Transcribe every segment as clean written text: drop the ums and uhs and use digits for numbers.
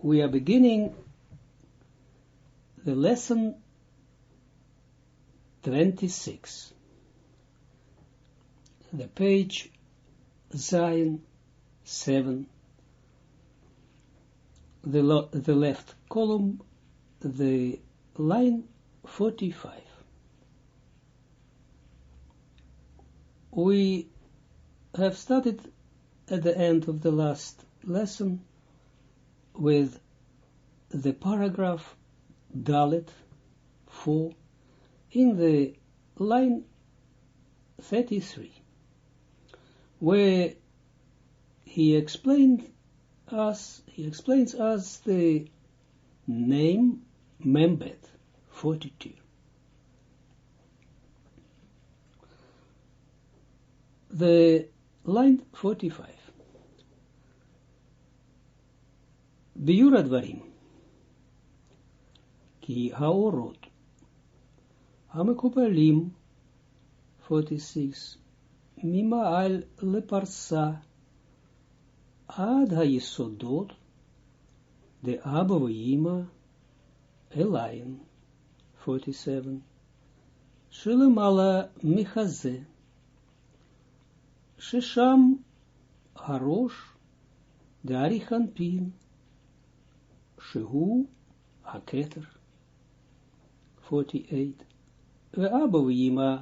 We are beginning the lesson 26. The page Zion 7. The left column, the line 45. We have started at the end of the last lesson with the paragraph Dalet 4 in the line 33, where he explains us the name Membed 42. The line 45. ביור הדברים, כי האורות המקובלים 46 ממעל לפרסה עד היסודות דאבא ואמא אליין 47 שלמעלה מחזה ששם הראש דאריך אנפין שהוא הכתר 48 ואבא ואמא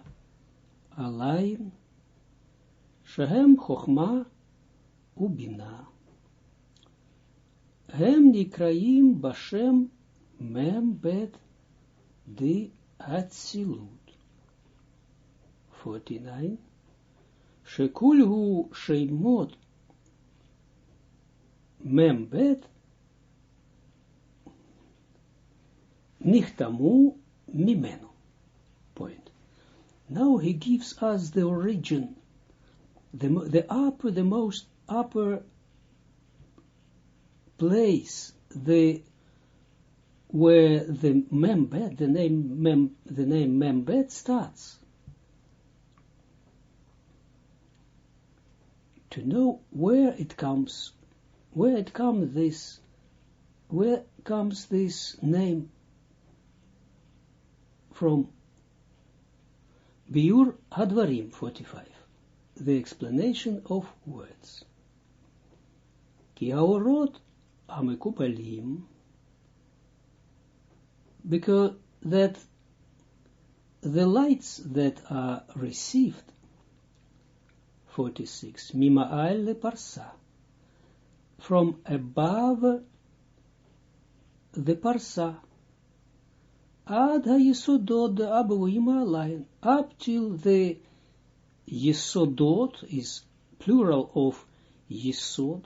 עליין שהם חוכמה ובינה הם נקראים בשם membed דאצילות 49 שכולהו שמות membed נחתמו ממנו. Point. Now he gives us the origin, the most upper place, where the membed, the name membed starts. To know where comes this name from. Biur Hadvarim 45, the explanation of words. Ki haorot hamekubalim, because that the lights that are received 46 mima'al leparsa, from above the parsa ad ha-yesodot Abba v'Ima alayim, up till the yesodot is plural of yesod,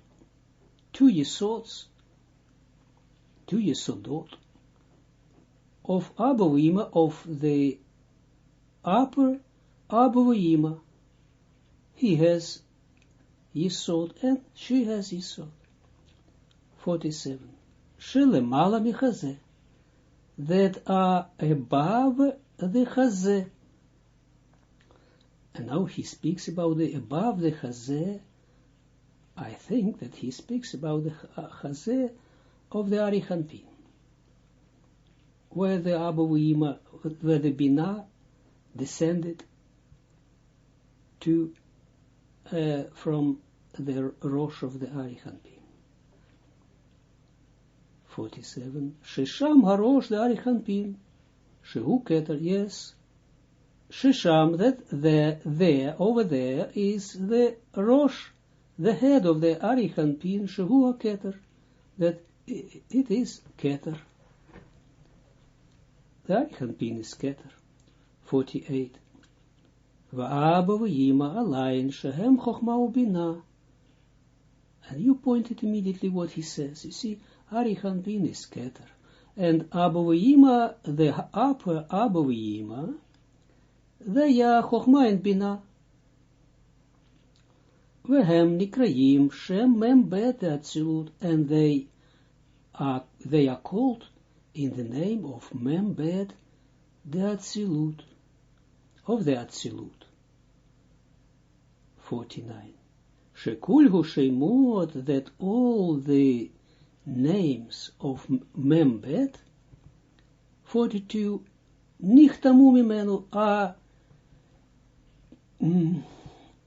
two yesodot of Abba v'Ima, of the upper Abba v'Ima. He has yesod and she has yesod. 47. Shelemala michazeh, that are above the chazeh. And now he speaks about the above the chazeh. I think that he speaks about the chazeh of the Arich Anpin, where the Abba v'Ima, where the Binah descended to from the Rosh of the Arich Anpin. 47. Shesham harosh the Arich Anpin, shehu keter, yes. Shesham, that there, over there, is the Rosh, the head of the Arich Anpin, shehu keter, that it is keter. The Arich Anpin is keter. 48. Va'aba v'yima alayin shehem chochma ubina. And you pointed immediately what he says. You see, Arich Anpin is keter, and Abba v'Ima, the upper Abba v'Ima, they are Chochma and Bina. Vehem nikrayim shem membed Atzilut, and they are called in the name of membed the Atzilut, of the Atzilut. 49. Shekulhu Shemot, that all the names of Membet, 42, nichtamu mimenu,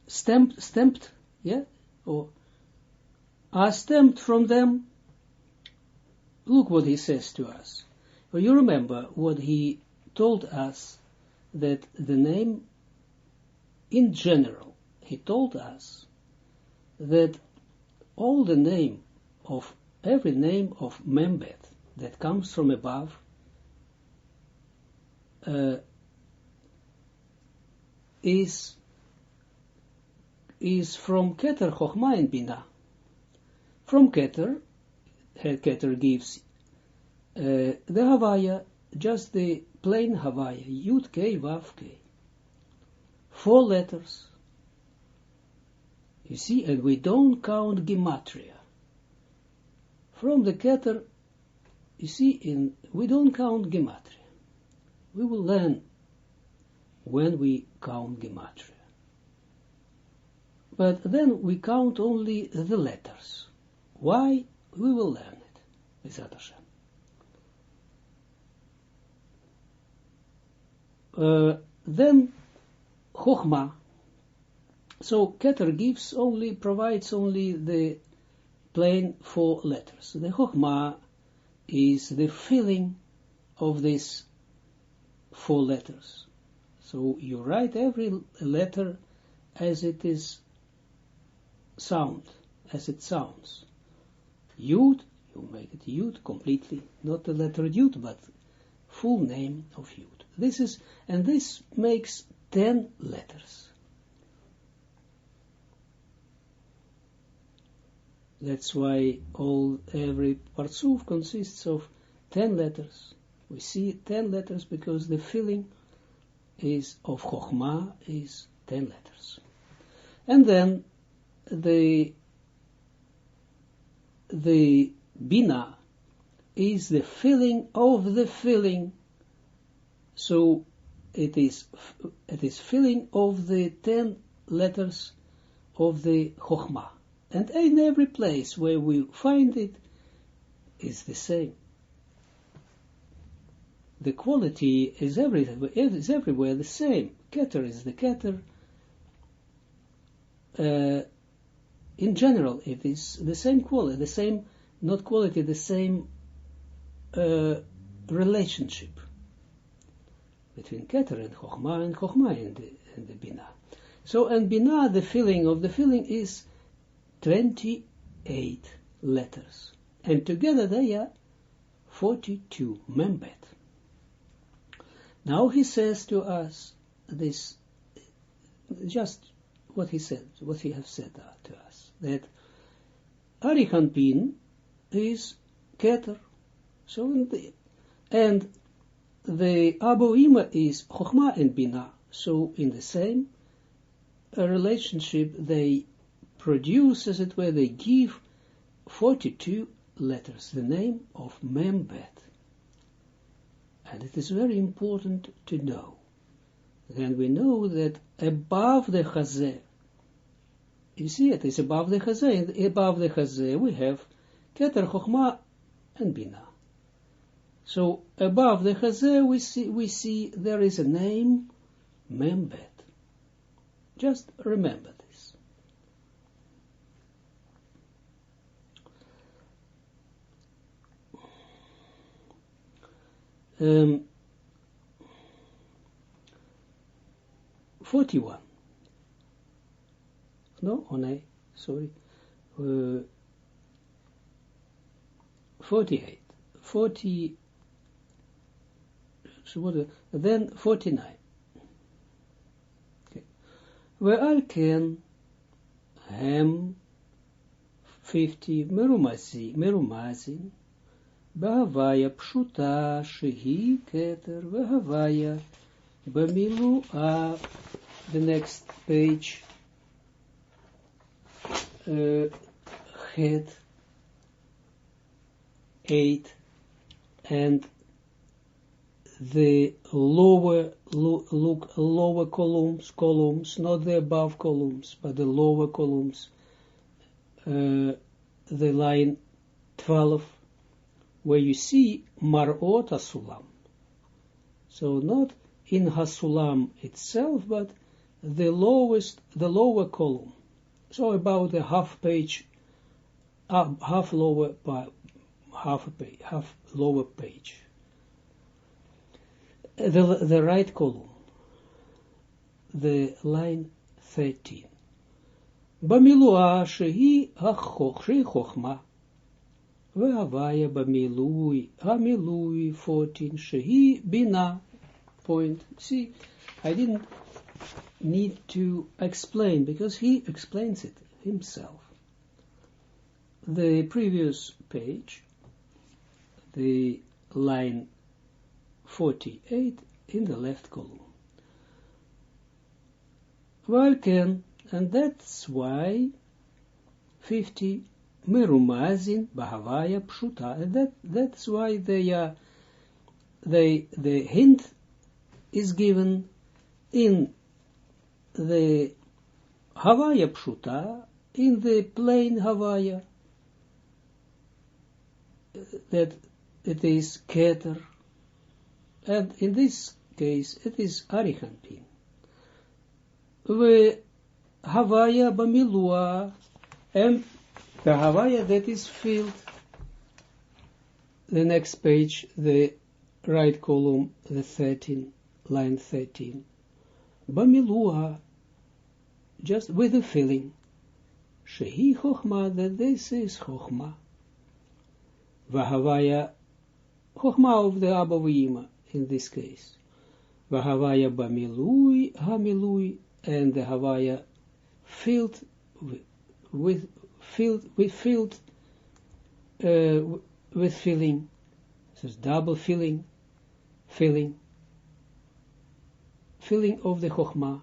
stamped, yeah, or are stamped from them. Look what he says to us. Well, you remember what he told us, that the name in general, he told us that all the name of, every name of Membet that comes from above is from Keter, Chochma, and Bina. From Keter, Keter gives the Havaya, just the plain Havaya, Yud Kei Vav Kei. 4 letters. You see, and we don't count Gematria. From the Keter, you see, we don't count Gematria. We will learn when we count Gematria. But then we count only the letters. Why? We will learn it. B'ezrat Hashem. Then Chochma. So Keter provides only the plain 4 letters. The Chochma is the filling of these 4 letters. So you write every letter as it is as it sounds. Yud, you make it Yud completely, not the letter Yud, but full name of Yud. This makes 10 letters. That's why every Parsuf consists of 10 letters. We see 10 letters because the filling of Chochma is 10 letters. And then the Bina is the filling of the filling. So it is filling of the 10 letters of the Chochma. And in every place where we find it is the same. The quality is everywhere the same. Keter is the Keter. In general, it is the same quality, the same relationship between Keter and Chochma and the Bina. So, and Bina, the filling is 28 letters. And together they are 42, Membet. Now he says to us this, just what he said, what he has said to us, that Arichanpin is Keter, and the Aboima is Chochma and Bina. So in the same relationship, they produce, as it were, they give 42 letters, the name of Membet. And it is very important to know. Then we know that above the Chazeh, you see it is above the Chazeh, and above the Chazeh we have Keter, Chochma, and Bina. So above the Chazeh we see there is a name, Membet. Just remember this. 41. No, sorry. 48. 40. Then 49. Okay. Ve'al ken hem 50 merumazin בהוויה פשוטה שהיא כתר, והוויה במילואה, the next page, head 8, and the lower columns, not the above columns, but the lower columns, the line 12, where you see Mar'ot HaSulam. So not in HaSulam itself, but the lower column. So about a half page, half lower page. The right column, the line 13. Bamilua shehi chochma, ve'havaya bamilui, hamilui 14, shehi bina. Point. See, I didn't need to explain, because he explains it himself. The previous page, the line 48 in the left column. Valken, and that's why 50 merumazin bahavaya pshuta, and that's why the hint is given in the Havaya Pshuta, in the plain Havaya, that it is Keter, and in this case it is Arihanpin. The Havaya Bamilua, and the Havaya that is filled. The next page, the right column, the 13, line 13. Bamilua, just with the feeling. Shehi chochma, that this is chochma. Vahavaya, chochma of the Abba V'Yima, in this case. Vahavaya bamilui, hamilui, and the Havaya filled with filling. So it's double filling of the chochma.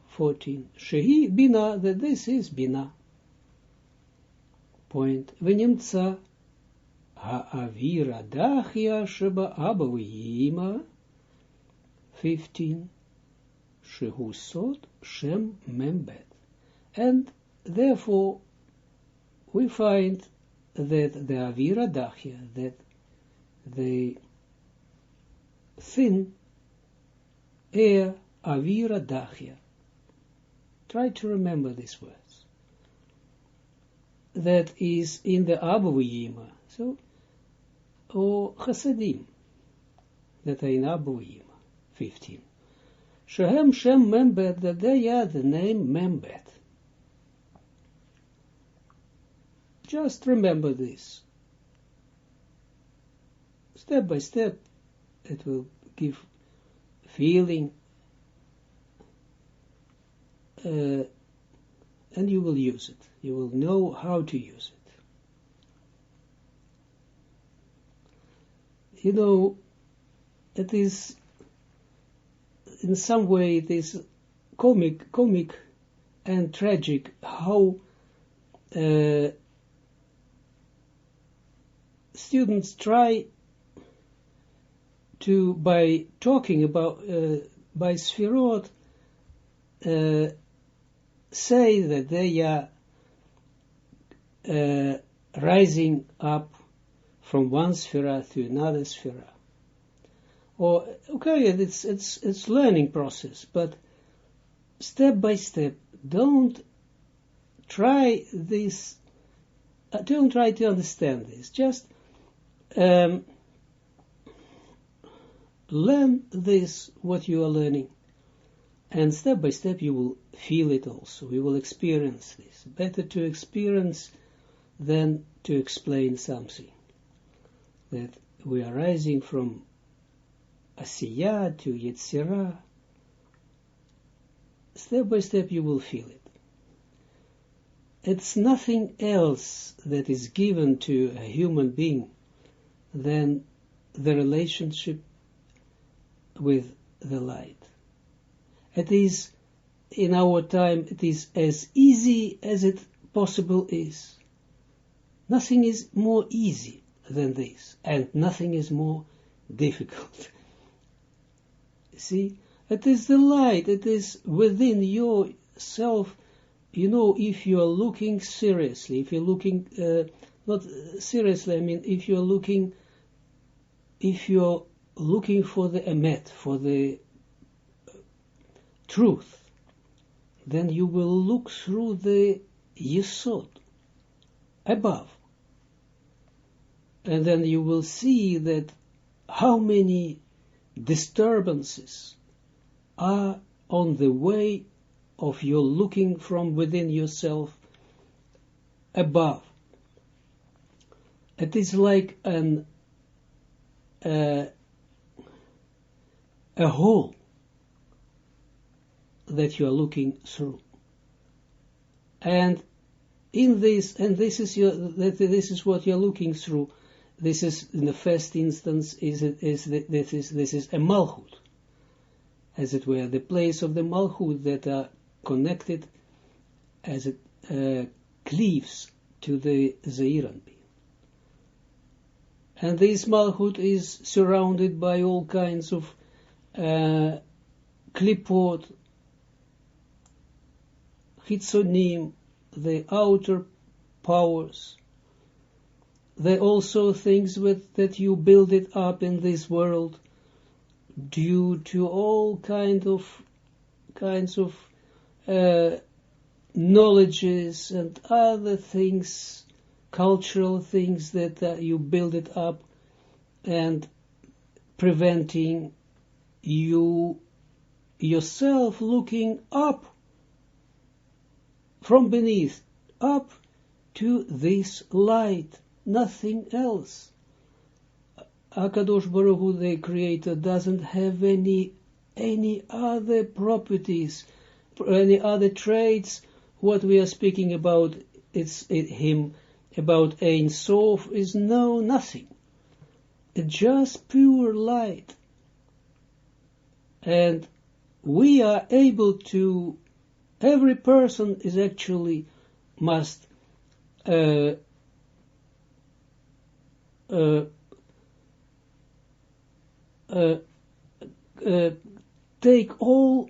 14. Shehi bina, that this is bina. Point. V'nimtza ha'avira dachia sheba Abba V'Yima. 15. Shehu sod shem membet. And therefore we find that the avira dachia, that the thin air, avira dachia. Try to remember these words. That is in the Abba V'Yima. So, or Chasadim, that are in Abba V'Yima. 15. Shehem Shem Membet, that they are the name Membet. Just remember this. Step by step, it will give feeling, and you will use it. You will know how to use it. You know, it is, in some way, it is comic and tragic how students try to, by talking about, by Sfirot, say that they are rising up from one Sfira to another Sfira. Or, okay, it's learning process, but step by step, don't try this, don't try to understand this, just learn this, what you are learning, and step by step you will feel it also, you will experience this. Better to experience than to explain something. That we are rising from Asiyah to Yetzirah. Step by step you will feel it. It's nothing else that is given to a human being than the relationship with the light. It is, in our time, it is as easy as it possible is. Nothing is more easy than this, and nothing is more difficult. See, it is the light, it is within yourself. You know, if you are looking seriously, if you're looking not seriously. I mean, if you're looking for the emet, for the truth, then you will look through the yesod above, and then you will see that how many disturbances are on the way of your looking from within yourself above. It is like a hole that you are looking through, and this is what you are looking through. This is, in the first instance, this is a malchut, as it were, the place of the malchut that are connected as it cleaves to the Ze'iranbi. And this malchut is surrounded by all kinds of klipot, chitzonim, the outer powers. There are also things that you build it up in this world due to all kinds of knowledges and other things, cultural things that you build it up and preventing you yourself looking up from beneath, up to this light, nothing else. HaKadosh Baruch Hu, the Creator, doesn't have any other properties, any other traits. What we are speaking about, him, about Ein Sof, is nothing. It's just pure light. And we are able to, every person is actually must take all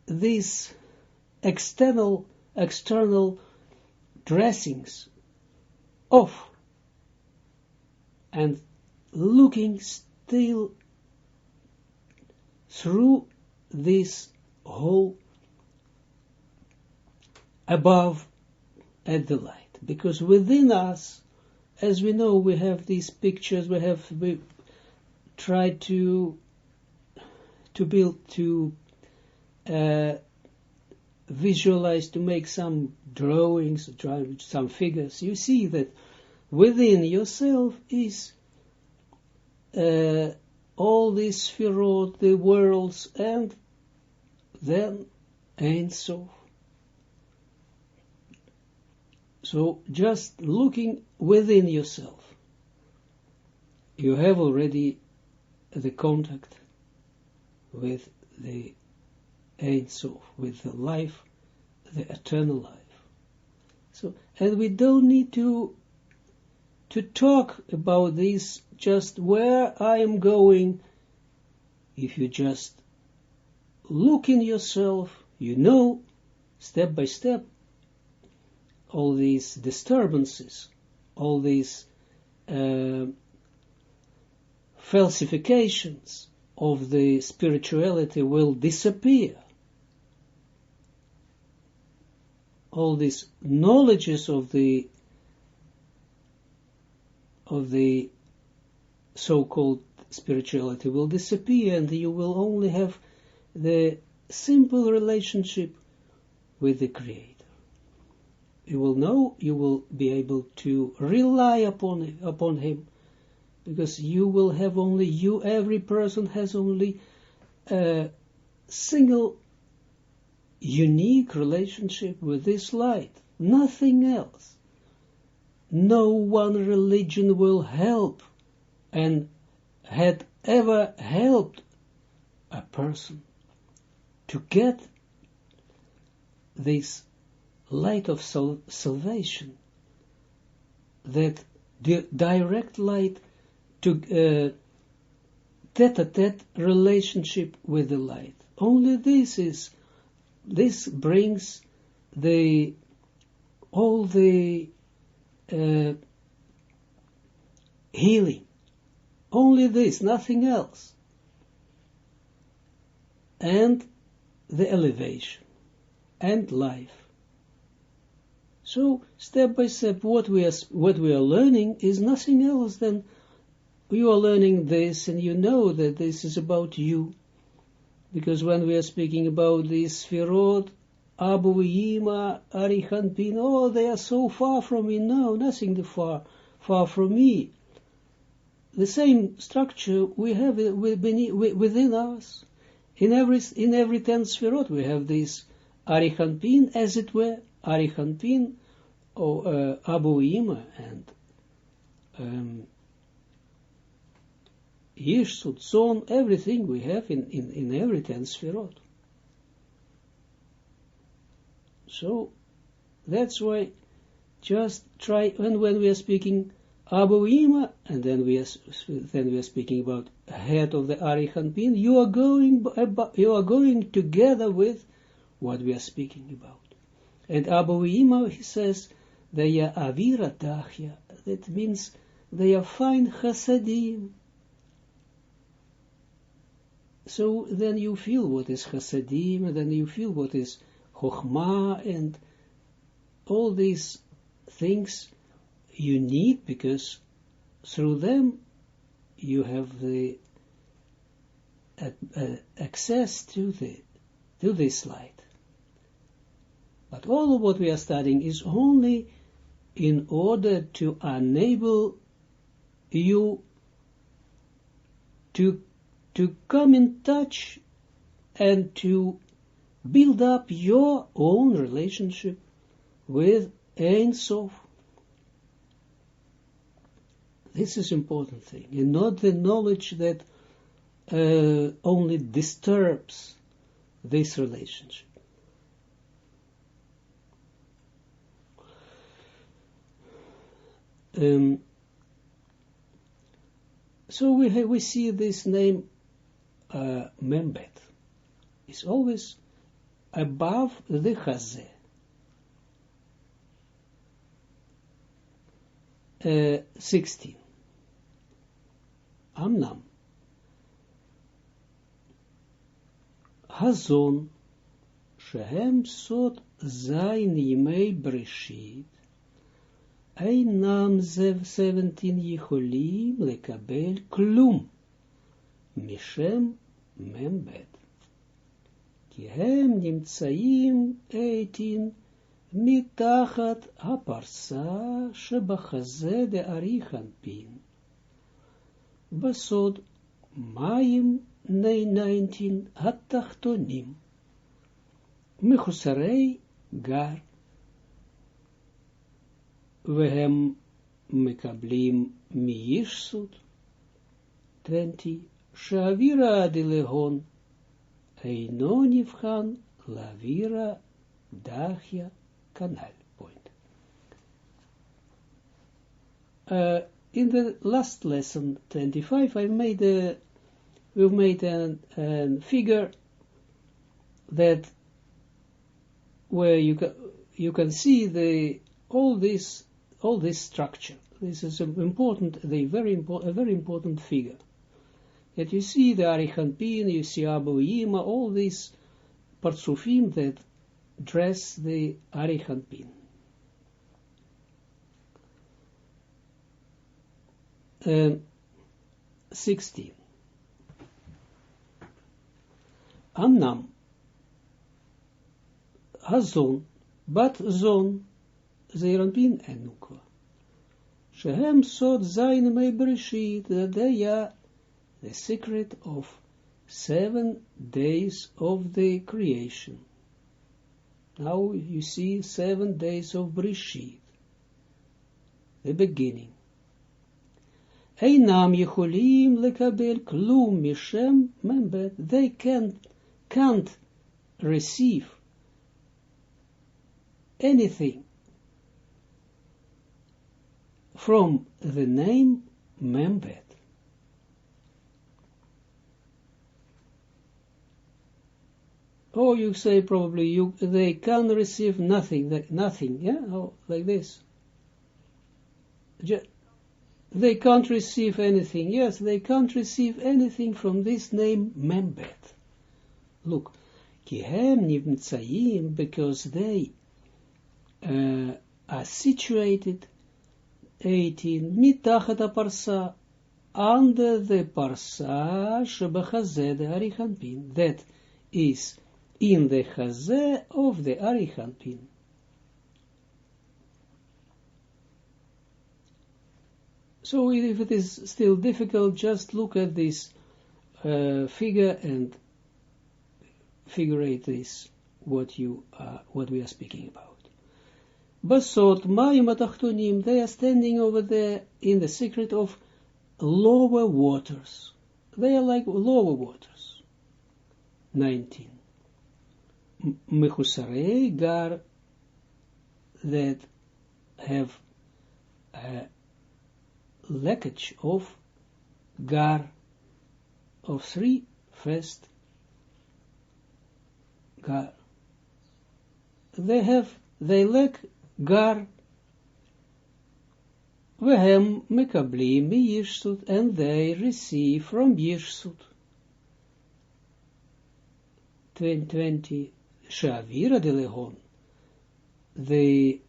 these external dressings off and looking still through this hole above at the light. Because within us, as we know, we have these pictures, we try to visualize, to make some drawings, some figures. You see that within yourself is all these sphirot, the worlds, and then Ein Sof. So just looking within yourself, you have already the contact with the Ein Sof, with the life, the eternal life. So, and we don't need to talk about this, just where I am going. If you just look in yourself, you know, step by step, all these disturbances, all these falsifications of the spirituality will disappear. All these knowledges of the so-called spirituality will disappear, and you will only have the simple relationship with the Creator. You will know, you will be able to rely upon Him, because you will have only you, every person has only a single unique relationship with this light, nothing else. No one religion will help and had ever helped a person to get this light of salvation, that direct light, to tete-a-tete relationship with the light. Only this brings all the healing. Only this, nothing else. And the elevation and life. So step by step, what we are learning is nothing else than you are learning this, and you know that this is about you. Because when we are speaking about the Sfirot, Abu Yima, Arichanpin, oh, they are so far from me. No, nothing far from me. The same structure we have within us. In every 10 Sfirot we have this Arichanpin, as it were, Arichanpin, or Abu Yima, and Yish, Sutzon, everything we have in every 10 Sfirot. So that's why just try, and when we are speaking Abu Yima, and then we are speaking about head of the Arichanpin, you are going together with what we are speaking about. And Abu Yima, he says, they are avira dachya, that means they are fine chasadim. So then you feel what is chasadim, and then you feel what is chokhmah, and all these things you need, because through them you have the access to this light. But all of what we are studying is only in order to enable you to come in touch and to build up your own relationship with Ein Sof. This is important thing, and not the knowledge that only disturbs this relationship. So we see this name Membet. It's always above the Chazeh. 16. Amnam. Hazon, shehem sod zayin yimei breshit, אינם 17 יכולים לקבל כלום משם מ"ב, כי הם נמצאים 18 מתחת הפרסה שבחזה דאריכנפין, בסוד מים 19 התחתונים, מחוסרי גר, והם מקבלים מישסות 20 שהאווירה דלהון אינו נבחן לאווירה דחיה כנ"ל. Point. In the last lesson 25 we've made a figure that where you can see all this structure. This is a very important figure. That you see the Arichanpin, you see Abu Yima, all these partsufim that dress the Arichanpin. 16. Amnam Hazon Bat Zon Zeiranpin en Nukwa. Shehem Sod Zayin Mei Bereshit, that they are the secret of 7 days of the creation. Now you see 7 days of Bereshit, the beginning. Einam Yecholim lekabel klum mishem membet. They can't receive anything from the name Membet. Or you say probably they can receive nothing, yeah, like this. They can't receive anything. Yes, they can't receive anything from this name Membet. Look, Kihem Nimtzaim, because they are situated 18 mitachat parsa, under the parsa shebachazeh the arichanpin, that is in the chazeh of the arichanpin. So if it is still difficult, just look at this figure and figure this what we are speaking about. Basot mayim atachtonim, they are standing over there in the secret of lower waters. They are like lower waters. 19. Mechusarei gar, that have a leakage of gar, of 3 first gar. They lack gar, vehem mekablim mi-yishsut, and they receive from yishsut. 20. Shavira de lehon, the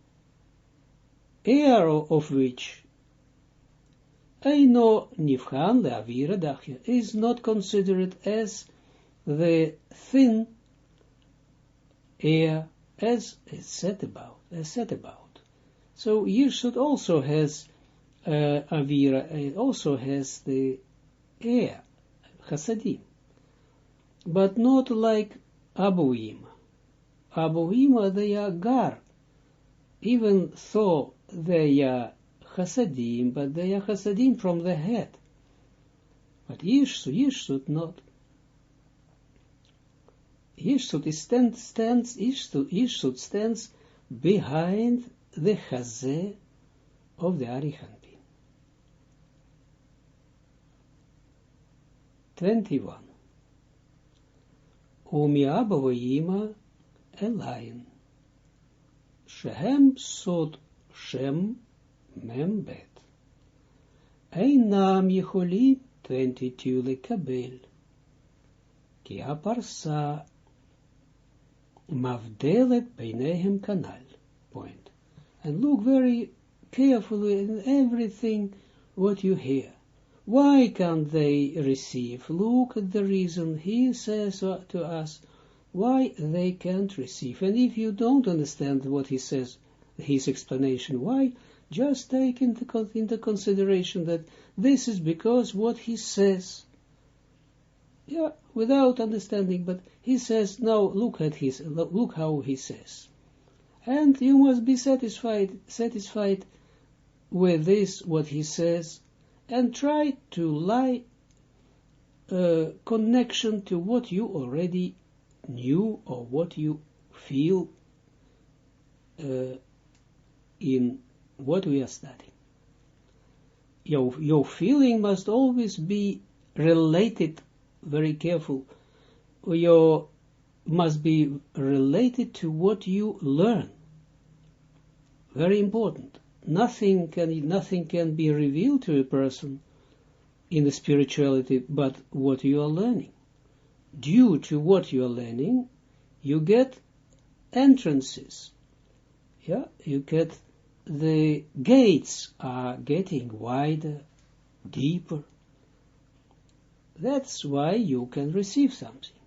air of which Eino nivchan le'avira dachya, is not considered as the thin air as said about. So Yishut also has avira, it also has the air, chasadim, but not like abuim. Abuim, they are gar, even though they are chasadim, but they are chasadim from the head. But Yishut not. Yishut stands behind the chazeh of the arichanpin. 21. Umi'aba v'yima elayin, shehem sod shem membet, einam yicholim 22 lekabel, ki aparsa mavdelet beinehem kanal. Point. And look very carefully in everything what you hear. Why can't they receive? Look at the reason. He says to us why they can't receive. And if you don't understand what he says, his explanation, why, just take into consideration that this is because what he says. Yeah, without understanding, but he says, now look how he says. And you must be satisfied with this, what he says, and try to lie connection to what you already knew or what you feel in what we are studying. Your feeling must always be related, very careful, must be related to what you learn. Very important. Nothing can be revealed to a person in the spirituality but what you are learning. Due to what you are learning, you get entrances. Yeah, you get the gates are getting wider, deeper. That's why you can receive something.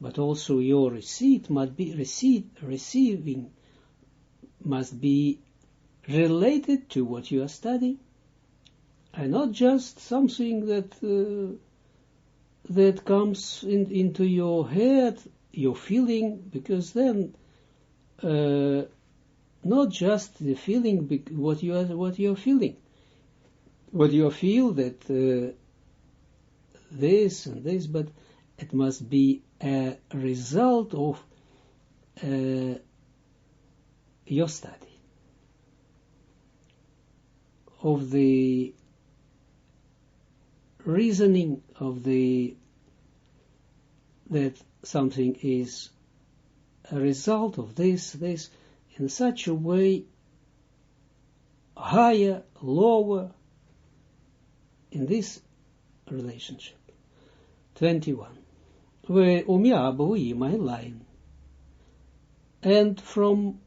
But also your receipt must be receiving must be related to what you are studying, and not just something that comes into your head, your feeling, because then not just the feeling, what you are feeling, what you feel that this and this, but it must be a result of your study, of the reasoning of that something is a result of this in such a way higher, lower, in this relationship. 21. Line. And from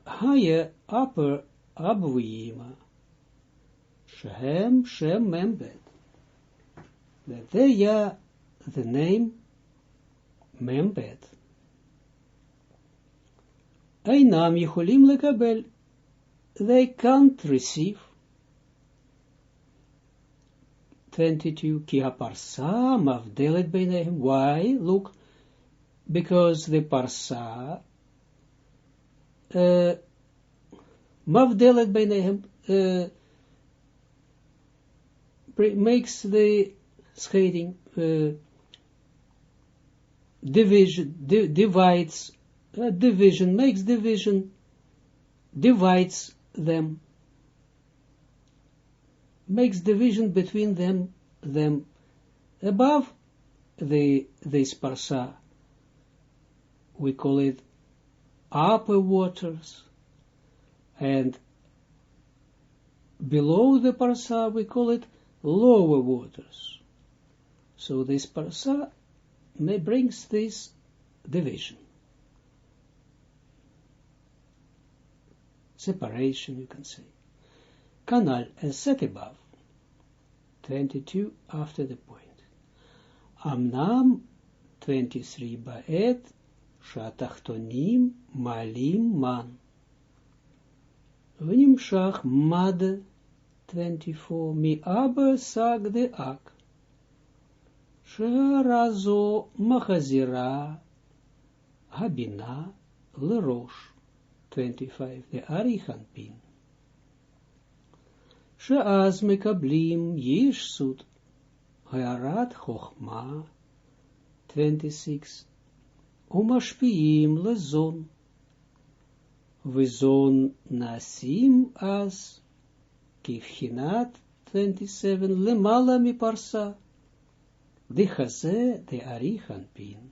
higher, upper, Abuyima, Shem Membed, that they are the name Membed. Einam Yecholim lekabel, they can't receive. 22. Ki haparsa mavdelet beinehem. Why? Look, because the parsa mavdelet beinehem makes the scheiding, divides, division, makes division, divides them, makes division between them above this parsa. We call it upper waters, and below the parsa we call it lower waters. So this parsa brings this division, separation, you can say. Canal, as set above. 22 after the point. Amnam 23 ba'et shatachtonim malim man. V'nimshach mad 24 mi abba sag de ak. Sharazo machazira habina lerosh. 25 the arichan pin. She'az mekablim yishsut ha'arat chochma. 26 umashpiim lezon v'zon nasim az kivchinat. 27 lemala mi parsa dichaze de arichan pin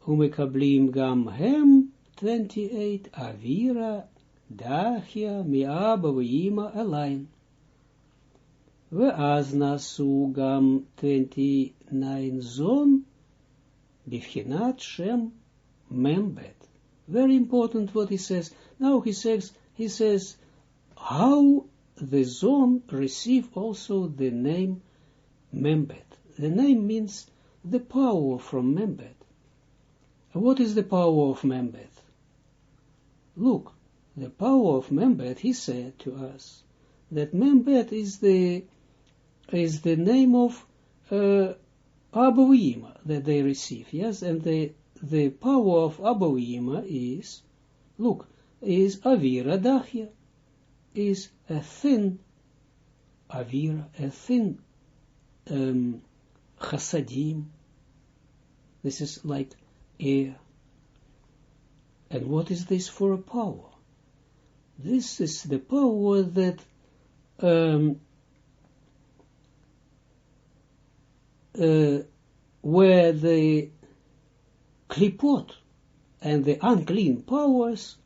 umekablim gam hem. 28 avira dachia mi'aba v'yima alain. Ve'az nasu gam 29 zon bivchinat shem membet. Very important what he says. Now he says how the zon receive also the name membet. The name means the power from membet. What is the power of membet? Look, the power of Membet, he said to us, that Membet is the name of Abouima that they receive, yes, and the power of Abouima is, look, is Avira Dachia, is a thin Avira, a thin Chasadim. This is like air. And what is this for a power? This is the power that where the klipot and the unclean powers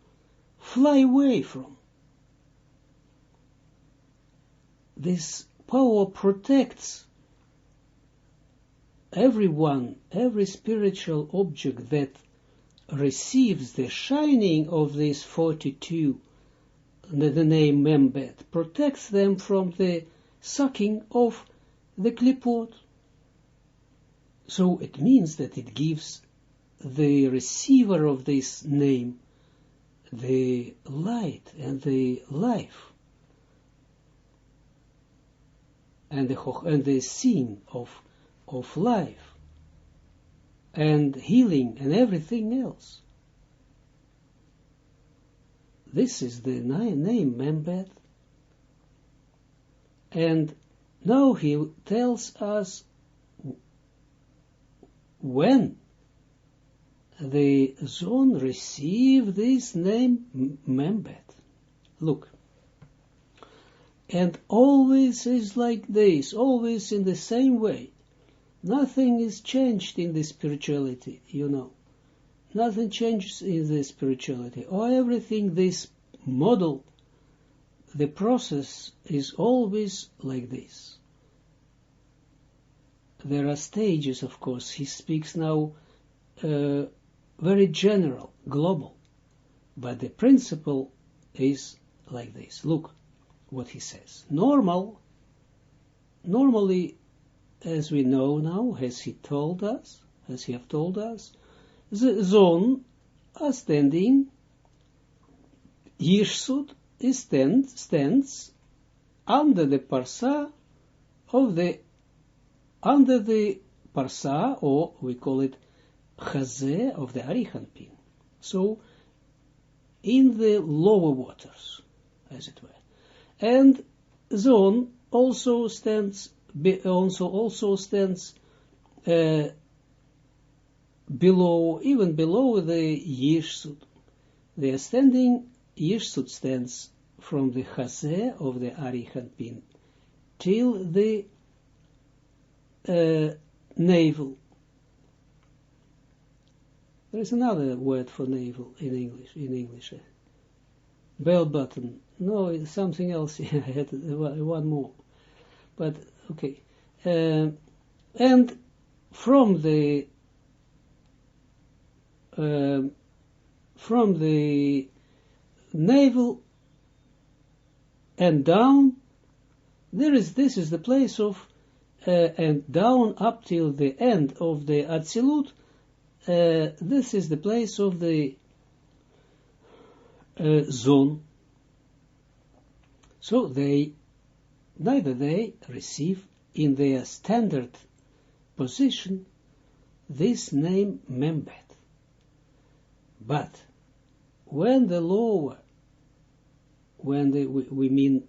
fly away from. This power protects everyone, every spiritual object that receives the shining of this 42, the name Membet, protects them from the sucking of the klipot. So it means that it gives the receiver of this name the light and the life and the scene of life and healing and everything else. This is the name Membet. And now he tells us when the zone received this name Membet. Look. And always is like this, always in the same way. Nothing is changed in the spirituality, you know. Nothing changes in the spirituality. Or everything, this model the process is always like this. There are stages, of course. He speaks now very general, global, but the principle is like this. Look what he says. Normally, as we know now, as he have told us, the zone ascending Yishsut stands under the parsa or we call it chazeh of the Arichanpin. So, in the lower waters, as it were. And zone also stands below, even below the Yishsut. The ascending Yishsut stands from the chazeh of the Arichanpin till the navel. There is another word for navel in English. Bell button. No, it's something else. I had one more. But, okay. And from the navel and down, this is the place of, and down up till the end of the Atzilut, this is the place of the zone. So neither they receive in their standard position this name Membet. But when the lower, we mean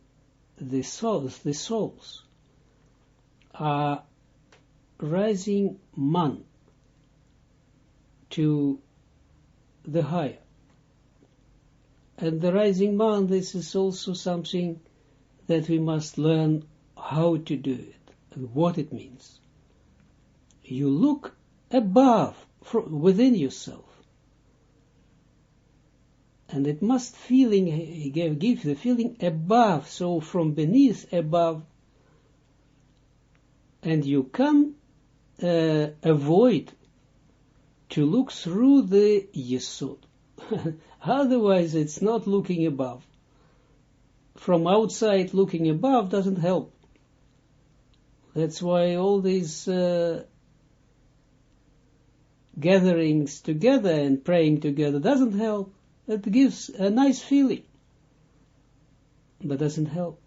the souls are rising man to the higher. And the rising man, this is also something that we must learn how to do it and what it means. You look above, within yourself. And it must give the feeling above, so from beneath above, and you can avoid to look through the Yesod. Otherwise, it's not looking above. From outside, looking above doesn't help. That's why all these gatherings together and praying together doesn't help. It gives a nice feeling, but doesn't help.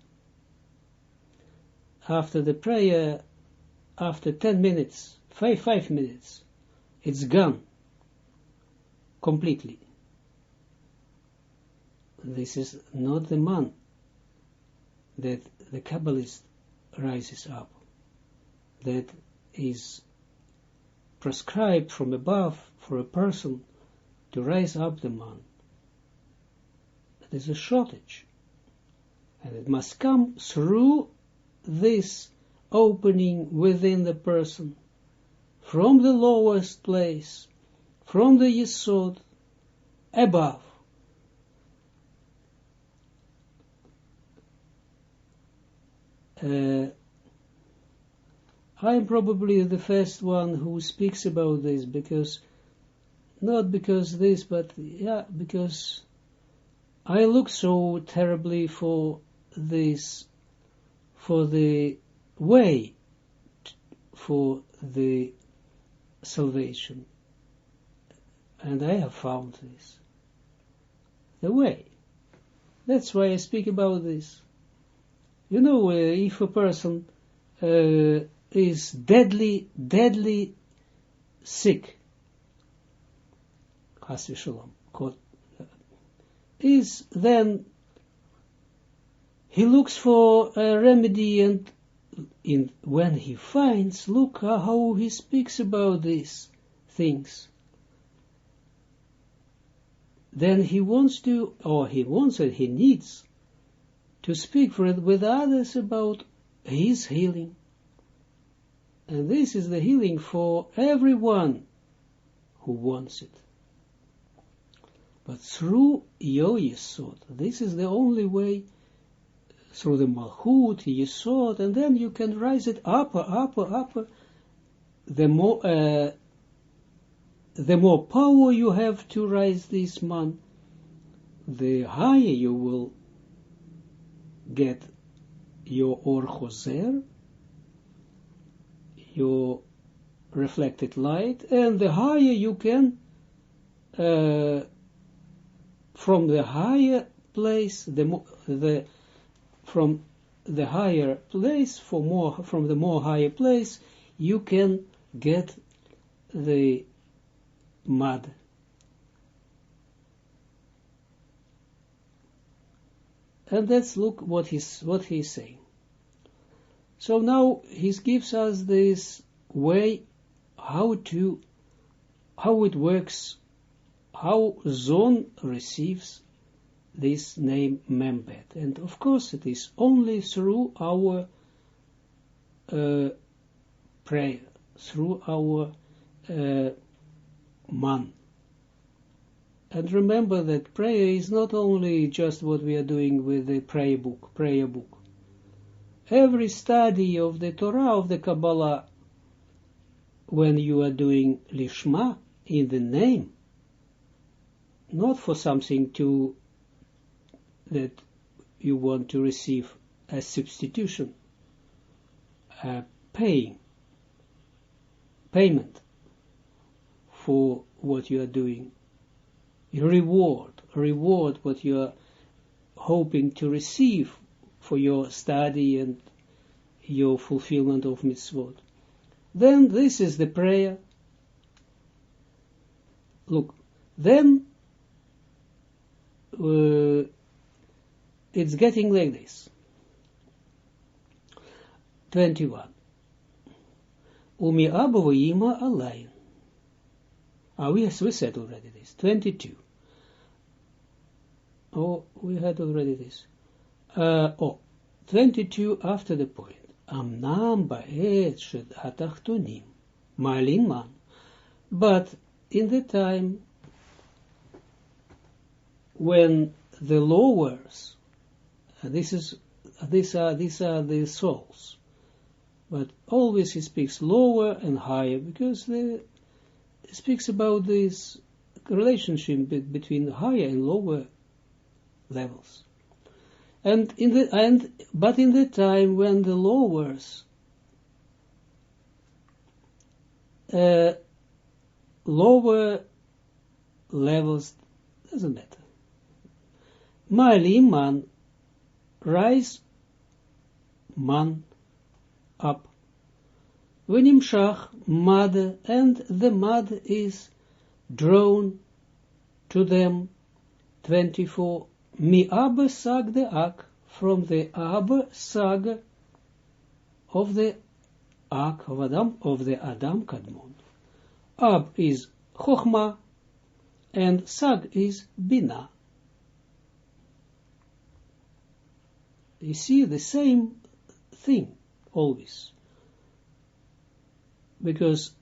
After the prayer, after 10 minutes, 5 minutes, it's gone completely. This is not the man that the Kabbalist rises up, that is prescribed from above for a person to rise up the man. There's a shortage, and it must come through this opening within the person, from the lowest place, from the Yesod, above. I am probably the first one who speaks about this, not because this, but because I look so terribly for this, for the way, for the salvation. And I have found this. The way. That's why I speak about this. You know, if a person is deadly sick, Chas v'shalom, is then he looks for a remedy, and when he finds, look how he speaks about these things. Then he needs to speak with others about his healing. And this is the healing for everyone who wants it. But through your Yesod, this is the only way through the Malchut, Yesod, and then you can rise it upper. The more power you have to rise this man, the higher you will get your Or Choser, your reflected light, and the higher you can, from the higher place, from the higher place, from the more higher place, you can get the mud. And let's look what he's saying. So now he gives us this way how it works, how Zon receives this name Membet. And of course it is only through our prayer, through our man. And remember that prayer is not only just what we are doing with the prayer book. Every study of the Torah, of the Kabbalah, when you are doing Lishma, in the name, not for something that you want to receive as substitution, payment for what you are doing, reward what you are hoping to receive for your study and your fulfillment of mitzvot. Then this is the prayer. Look, then it's getting like this. 21. Umi Abba v'yima alayin. We said already this. 22. Oh, we had already this. 22 after the point. Amnam ba'et shed hatachtonim ma'alin man. But in the time when the lowers, these are the souls, but always he speaks lower and higher because he speaks about this relationship between higher and lower levels. But in the time when the lowers, lower levels, doesn't matter. Ma'alim man, rise man up. V'nimshach mad, and the mad is drawn to them. 24. Mi Abba sag the ak, from the Abba sag of the ak of Adam Kadmon. Ab is Chochma, and sag is Bina. You see the same thing always, because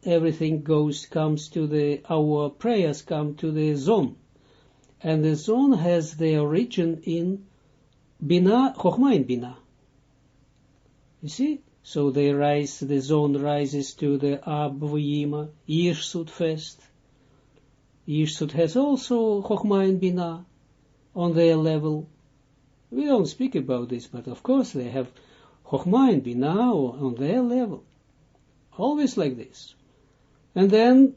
everything comes to our prayers come to the zone, and the zone has the origin in Bina, Chochma in Bina. You see? So the zone rises to the Ab V'yima, Yirsut first. Yirsut has also Chochma in Bina on their level. We don't speak about this, but of course they have Chochma and Bina on their level. Always like this. And then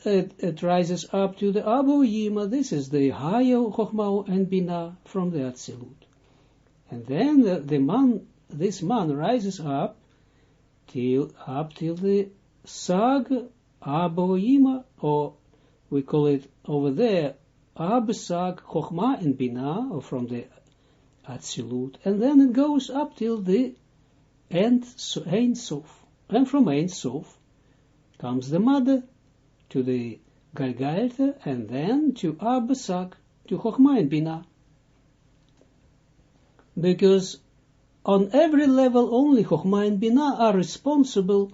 it rises up to the Abu Yima. This is the higher Chochma and Bina from the Atzilut. And then this man rises up till the Sag Abu Yima, or we call it over there Ab Sag Chochma and Bina, or from the Atzilut, and then it goes up till the end, Ein Sof. And from Ein Sof comes the mother to the Galgalte, and then to Ab Sag, to Chochma and Bina. Because on every level only Chochma and Bina are responsible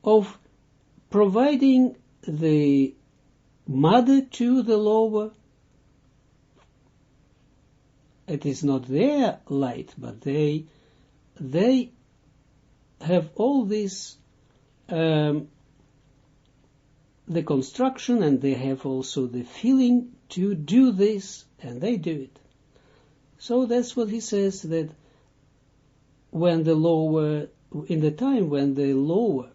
of providing the mother to the lower, it is not their light, but they have all this, the construction, and they have also the feeling to do this, and they do it. So that's what he says, that when the lower, in the time when the lower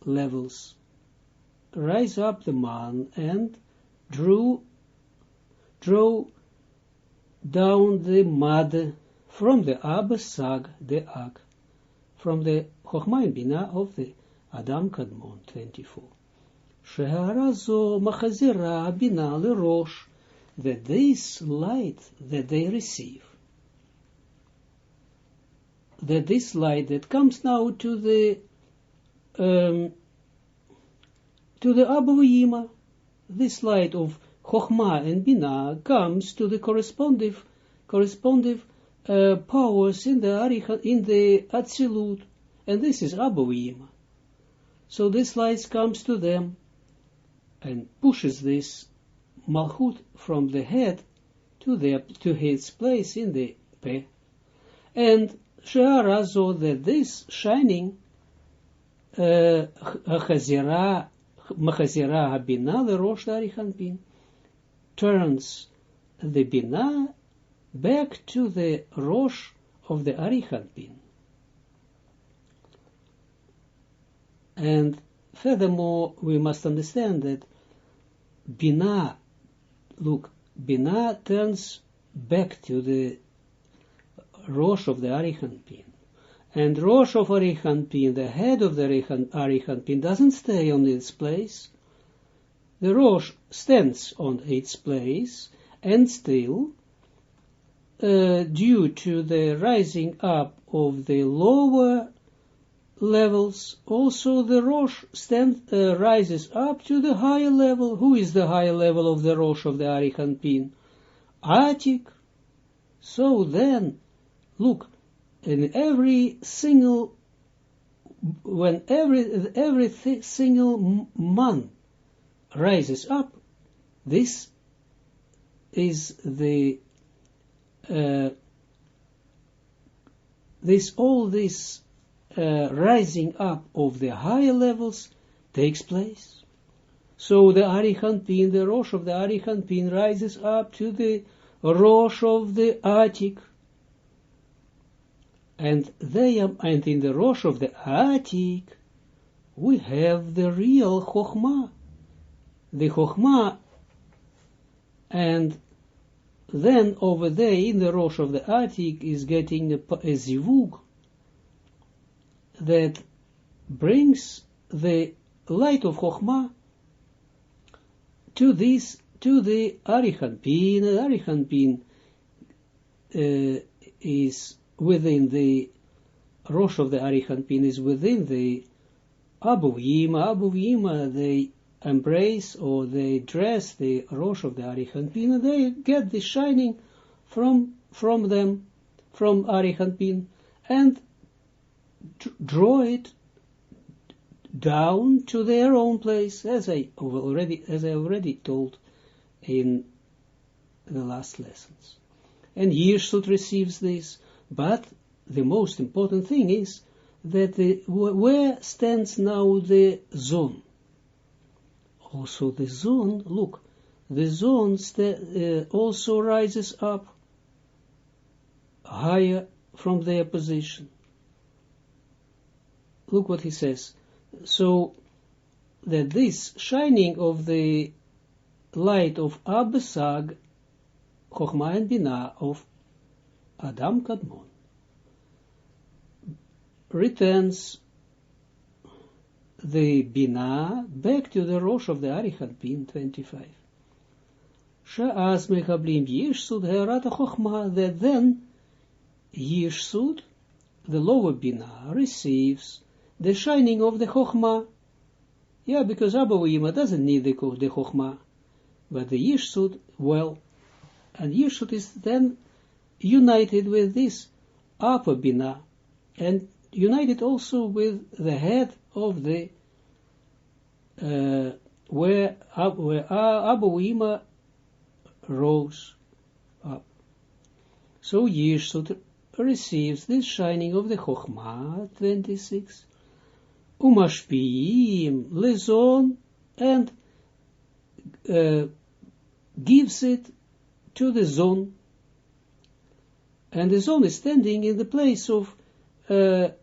levels rise up the man and draw down the mud from the Abasag, the Ag, from the Chochma and Bina of the Adam Kadmon, 24. Sheharazo machazira bina lerosh, that this light that they receive, that this light that comes now to the Abba, this light of Chochma and Bina comes to the corresponding powers in the Atzilut, and this is Abba. So this light comes to them and pushes this Malchut from the head to its place in the Peh. And She'arazo, that this shining Machazira Habina, the Rosh Arichanpin, turns the Bina back to the Rosh of the Arichanpin. And furthermore, we must understand that Bina turns back to the Rosh of the Arichanpin. And Rosh of Arichanpin, the head of the Arichanpin, doesn't stay on its place. The Rosh stands on its place, and still, due to the rising up of the lower levels, also the Rosh rises up to the higher level. Who is the higher level of the Rosh of the Arichanpin? Atik. So then, look, in every single man rises up, this is the rising up of the higher levels takes place. So the Arichanpin, the Rosh of the Arichanpin, rises up to the Rosh of the Atik, and in the Rosh of the Atik we have the real Chochma, the Chochma, and then over there in the Rosh of the Atik is getting a zivug that brings the light of Chochma to the Arichanpin. The Arichanpin is within the Rosh of the Arichanpin, is within the Abuvima. They embrace or they dress the Rosh of the Arichanpin, and they get the shining from them, from Arichanpin, and draw it down to their own place, as I already told in the last lessons. And Yishsut receives this, but the most important thing is that where stands now the zone? Also the zone, look, the zone also rises up higher from their position. Look what he says. So that this shining of the light of Abasag, Chochma and Bina of Adam Kadmon returns the Bina back to the Rosh of the Arichanpin, 25. She'az mekablim Yishsut He'arata Chochma, that then Yishsut, the lower Bina, receives the shining of the Chochma. Yeah, because Abba Yima doesn't need the Chochma, but the Yishsut, well, and Yishsut is then united with this upper Bina, and united also with the head of the where Abouima rose up. So Yeshut receives this shining of the Chokhmah, 26, Umashpiim lezon, and gives it to the zone, and the zone is standing in the place of the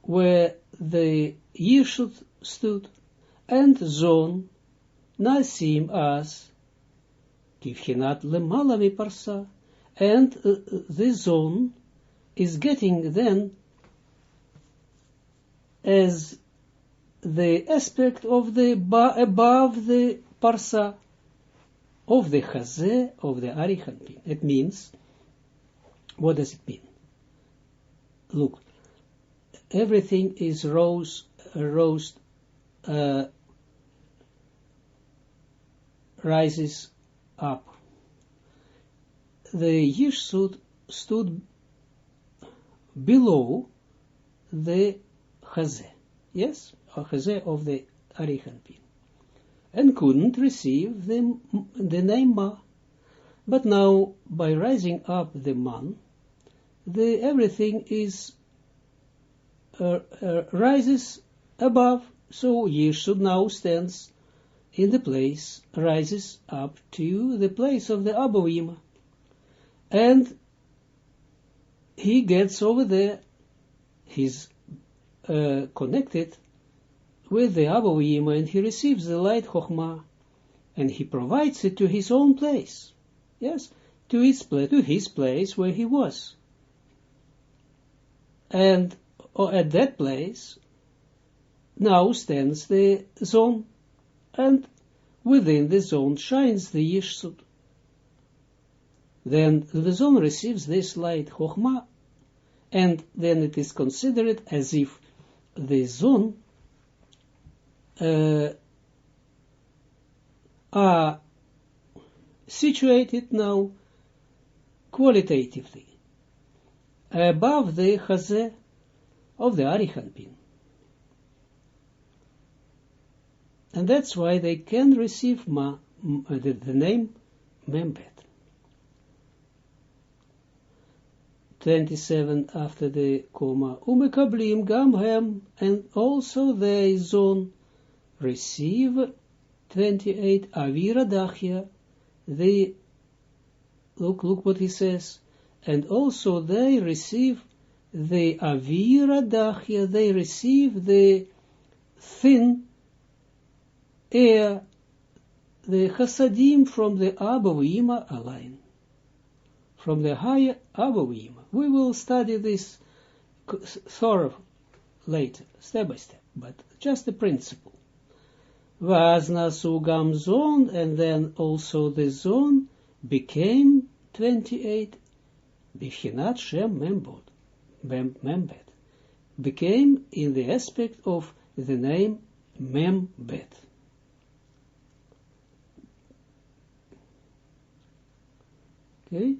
where the Yeshut stood, and zone nasim as kivchinat lemala miparsa, and the zone is getting then as the aspect of the above the parsa of the chazeh of the arichanpin. It means, what does it mean? Look, everything is rises up. The Yeshut stood below the chazeh, yes, or chazeh of the arichanpin, and couldn't receive the name Ma. But now, by rising up the man, everything is rises above. So Yeshut now stands in the place, rises up to the place of the Abouima, and he gets over there. He's connected with the Abouima, and he receives the light Chokhmah, and he provides it to his own place. Yes, to his place where he was. And at that place now stands the zone, and within the zone shines the Yeshut. Then the zone receives this light Chokhmah, and then it is considered as if the zone are situated now qualitatively above the chazeh of the arichanpin. And that's why they can receive the name Membet. 27 after the comma, Umekablim gam hem, and also they zone receive 28 avira dachya. They look what he says, and also they receive the avira dachya. They receive the thin air, the chasadim from the Abouima align, from the higher Abouima. We will study this thorough later, step by step, but just the principle. Vaz nasu gam zon, and then also the zone became 28. Bichinat shem membet, became in the aspect of the name Membet. Okay,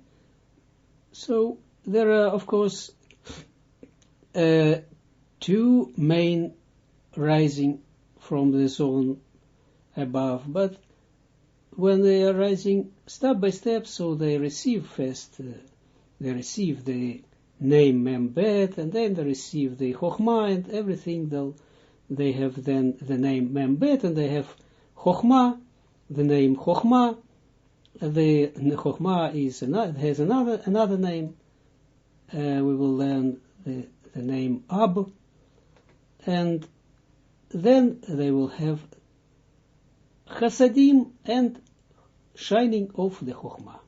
so there are, of course, two main rising from the zone above, but when they are rising step by step, so they receive first, they receive the name Membet, and then they receive the Chokhmah and everything. They have then the name Membet, and they have Chokhmah, the name Chokhmah. The Chokhmah has another name. We will learn the name Ab, and then they will have Chasadim and shining of the Chokhmah.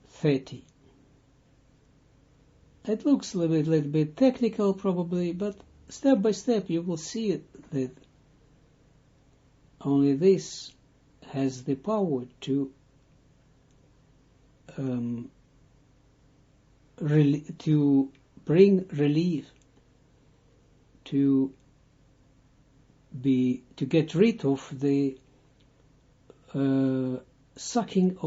30. It looks a little bit technical probably, but step by step you will see that only this has the power to bring relief, to get rid of the sucking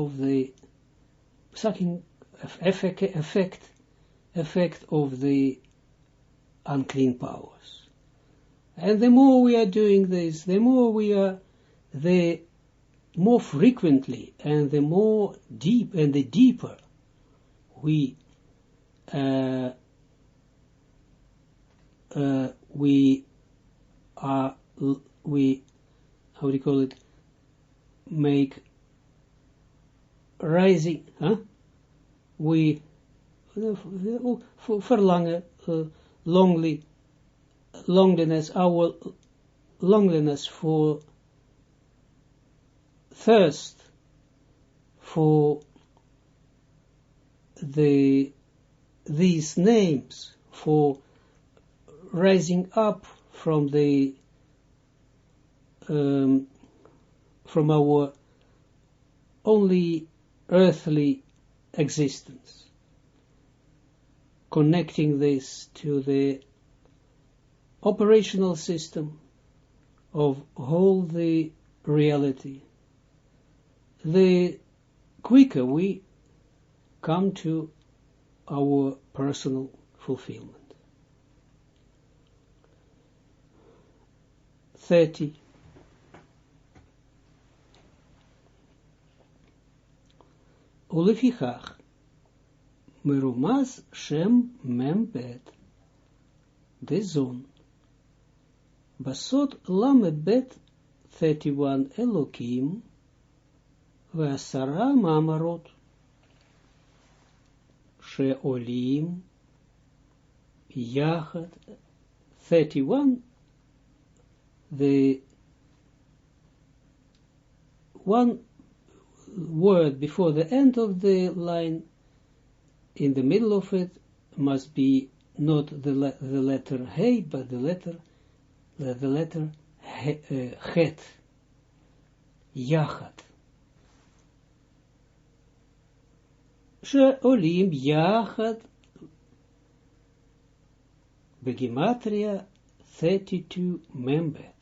effect of the unclean powers. And the more we are doing this, the more frequently and the more deep and the deeper we are, how do you call it, make rising, we verlangen, loneliness, our loneliness for thirst for these names, for rising up from from our only earthly existence, connecting this to the operational system of whole the reality, the quicker we come to our personal fulfillment. 30. Ulefichach merumaz shem membet de zon basot lamebet 31 Elokim ve'asara mamarot she'olim yachad 31. The one word before the end of the line, in the middle of it, must be not the letter Hey, but the letter Het, Yachad. She'olim Yachad begimatria 32 membet.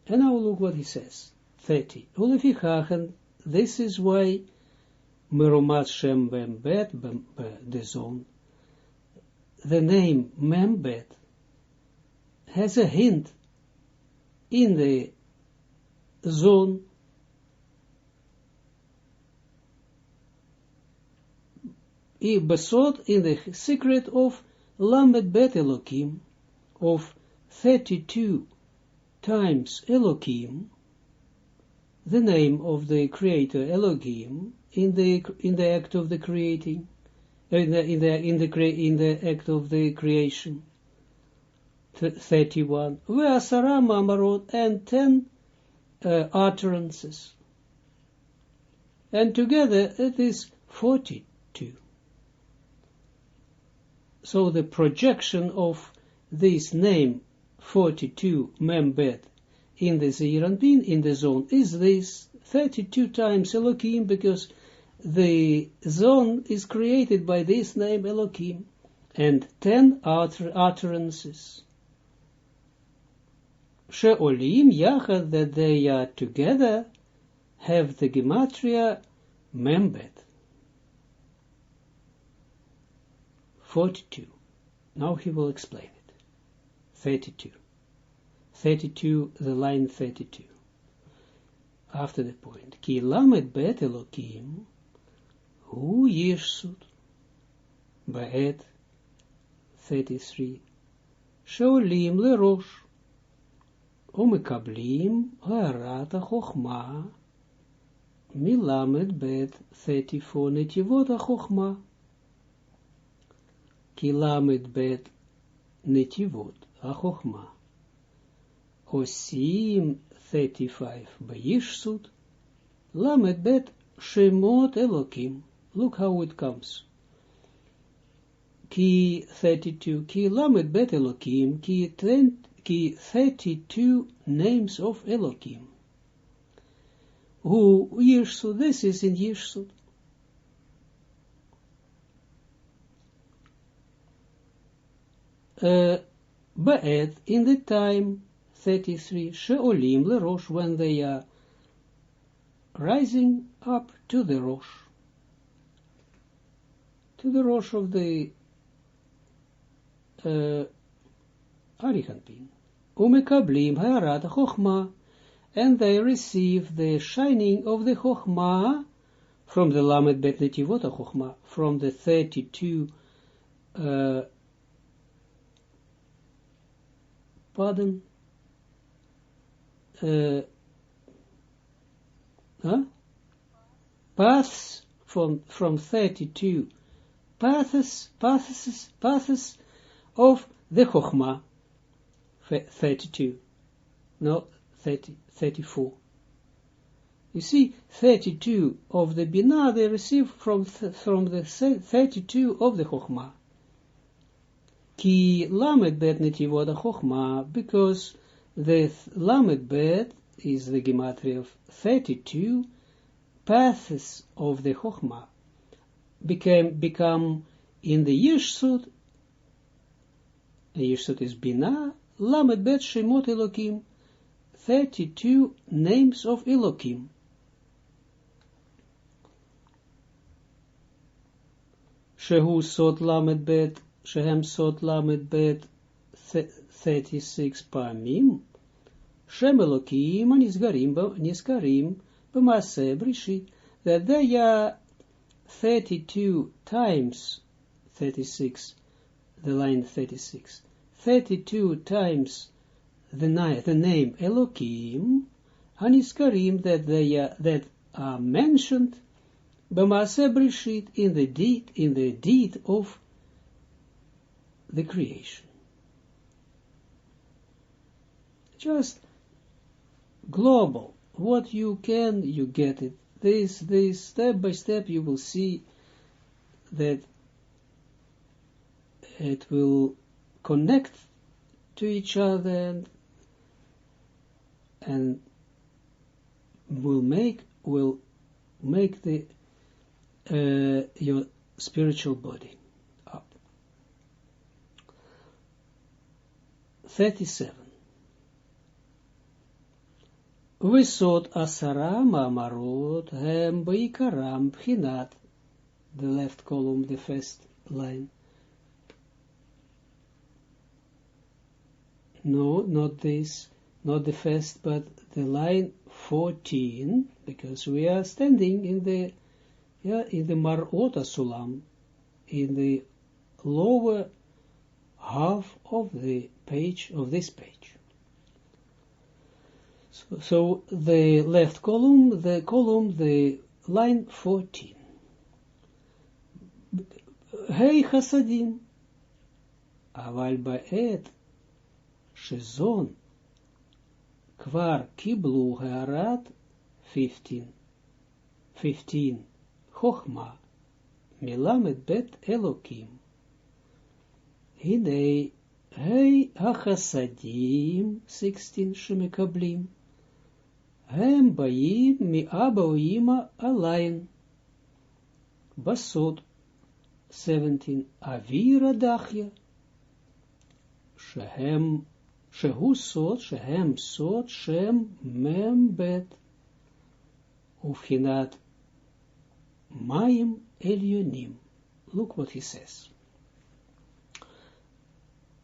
And now look what he says. 30. Ulefichachen, this is why Merumat Shem Membet, the zone, the name Membet has a hint in the zone, besot in the secret of Lamed Bet Elokim, of 32 times Elokim, the name of the creator Elohim, in the act of the creating, in the act of the creation. 31. Ve'asara mamarot, and 10 utterances, and together it is 42. So the projection of this name 42 Membet in the Zeranpin, in the zone, is this 32 times Elohim, because the zone is created by this name Elohim, and 10 utterances. She'olim yachad, that they are together, have the gematria Membet. 42. Now he will explain it. 32. 32, the line 32. After the point. Ki lamed bet Elokim, hu yishsut, ba'et 33. She'olim lerosh, umekablim ha'arat ha'chochma, milamed bet 34 netivot ha'chochma. Ki lamed bet netivot ha'chochma. Osim 35 Bayishsut, Lamed Bet Shemot Elokim. Look how it comes. Ki 32, Ki Lamed Bet Elokim, Ki 32 names of Elokim. Who Yishsut, this is in Yishsut. Ba'et, in the time 33, She'olim lerosh, when they are rising up to the rosh of the Arihanpin. Umekablim ha'arat chokhmah, and they receive the shining of the chokhmah from the Lamed Bet Netivot chokhmah, from the 32 paths from 32 paths of the Chokhmah, 32, no, 34. You see, 32 of the Binah they receive from the 32 of the Chokhmah. Ki Lamed Bet Netivot Chokhmah, because the Lamed Bet is the gematria of 32 paths of the Chokhmah, become in the Yeshut is Binah, Lamed Bet Shemot Elokim, 32 names of Elokim. Shehu Sot Lamed Bet, Shehem Sot Lamed Bet, 36 Pamim, Shem Elokim, Nizgarim, B'Maaseh Brishit, that they are 32 times 36, the line 36, 32 times the name Elokim, Aniskarim, that are mentioned B'Maaseh Brishit, in the deed of the creation. Just global. What you get it. This step by step you will see that it will connect to each other and will make the your spiritual body up. 37. V'sod asara ma'amarot hem b'ikaram b'chinat, the left column, the first line. No, not this, not the first, but the line 14, because we are standing in the Marot Sulam, in the lower half of the page, of this page. So the left column, the line 14. Hey Chasadim, aval ba'et shezon kvar kiblu ha'arat 15 Chokhmah milamed bet Elokim. Hidei hey hachasadim 16 shemekablim. Hem bayim mi aba uima alain. Basod 17 avira dachya. Shehu sod shem mem bet. Ufhinat mayim elyonim. Look what he says.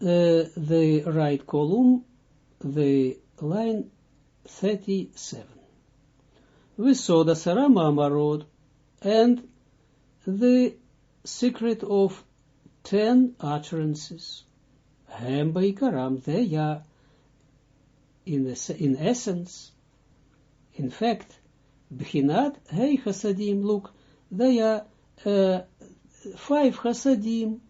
The right column, the line 37. We saw the Sarama Amarod and the secret of 10 utterances. Hem Baikaram, they are in essence, in fact, B'chinat, hey Chasadim, look, they are 5 Chasadim,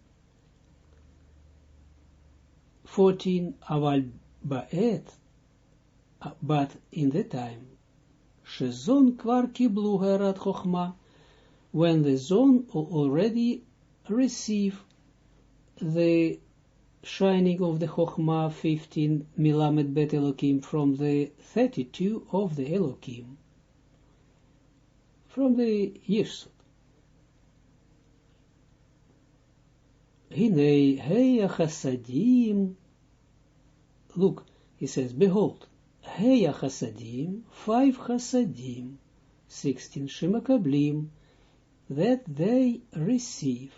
14 Aval Ba'et, but in the time, Shezon Kvar Kiblu Herat Chokhmah, when the zone already receive the shining of the Chokhmah 15 Milamed Bet Elokim from the 32 of the Elokim, from the Yeshut. Hinei Hey Chasadim, look, he says, behold, Hey Chasadim, 5 Chasadim, 16 Shemakablim, that they receive.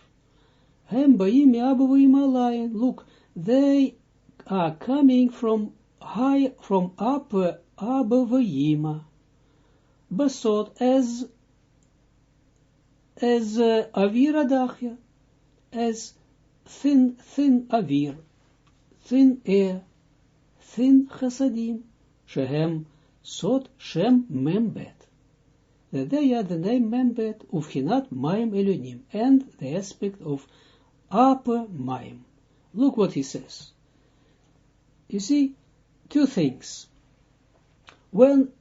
Hem Baim Yabu Imalayan, look, they are coming from upper Abba Basot as Avir Adachya, as thin Avir, thin air, thin Chasadim, Shehem Sot Shem Membet. That they are the name Membet, Uvchinat Maim Elonim, and the aspect of upper Maim. Look what he says. You see, two things. When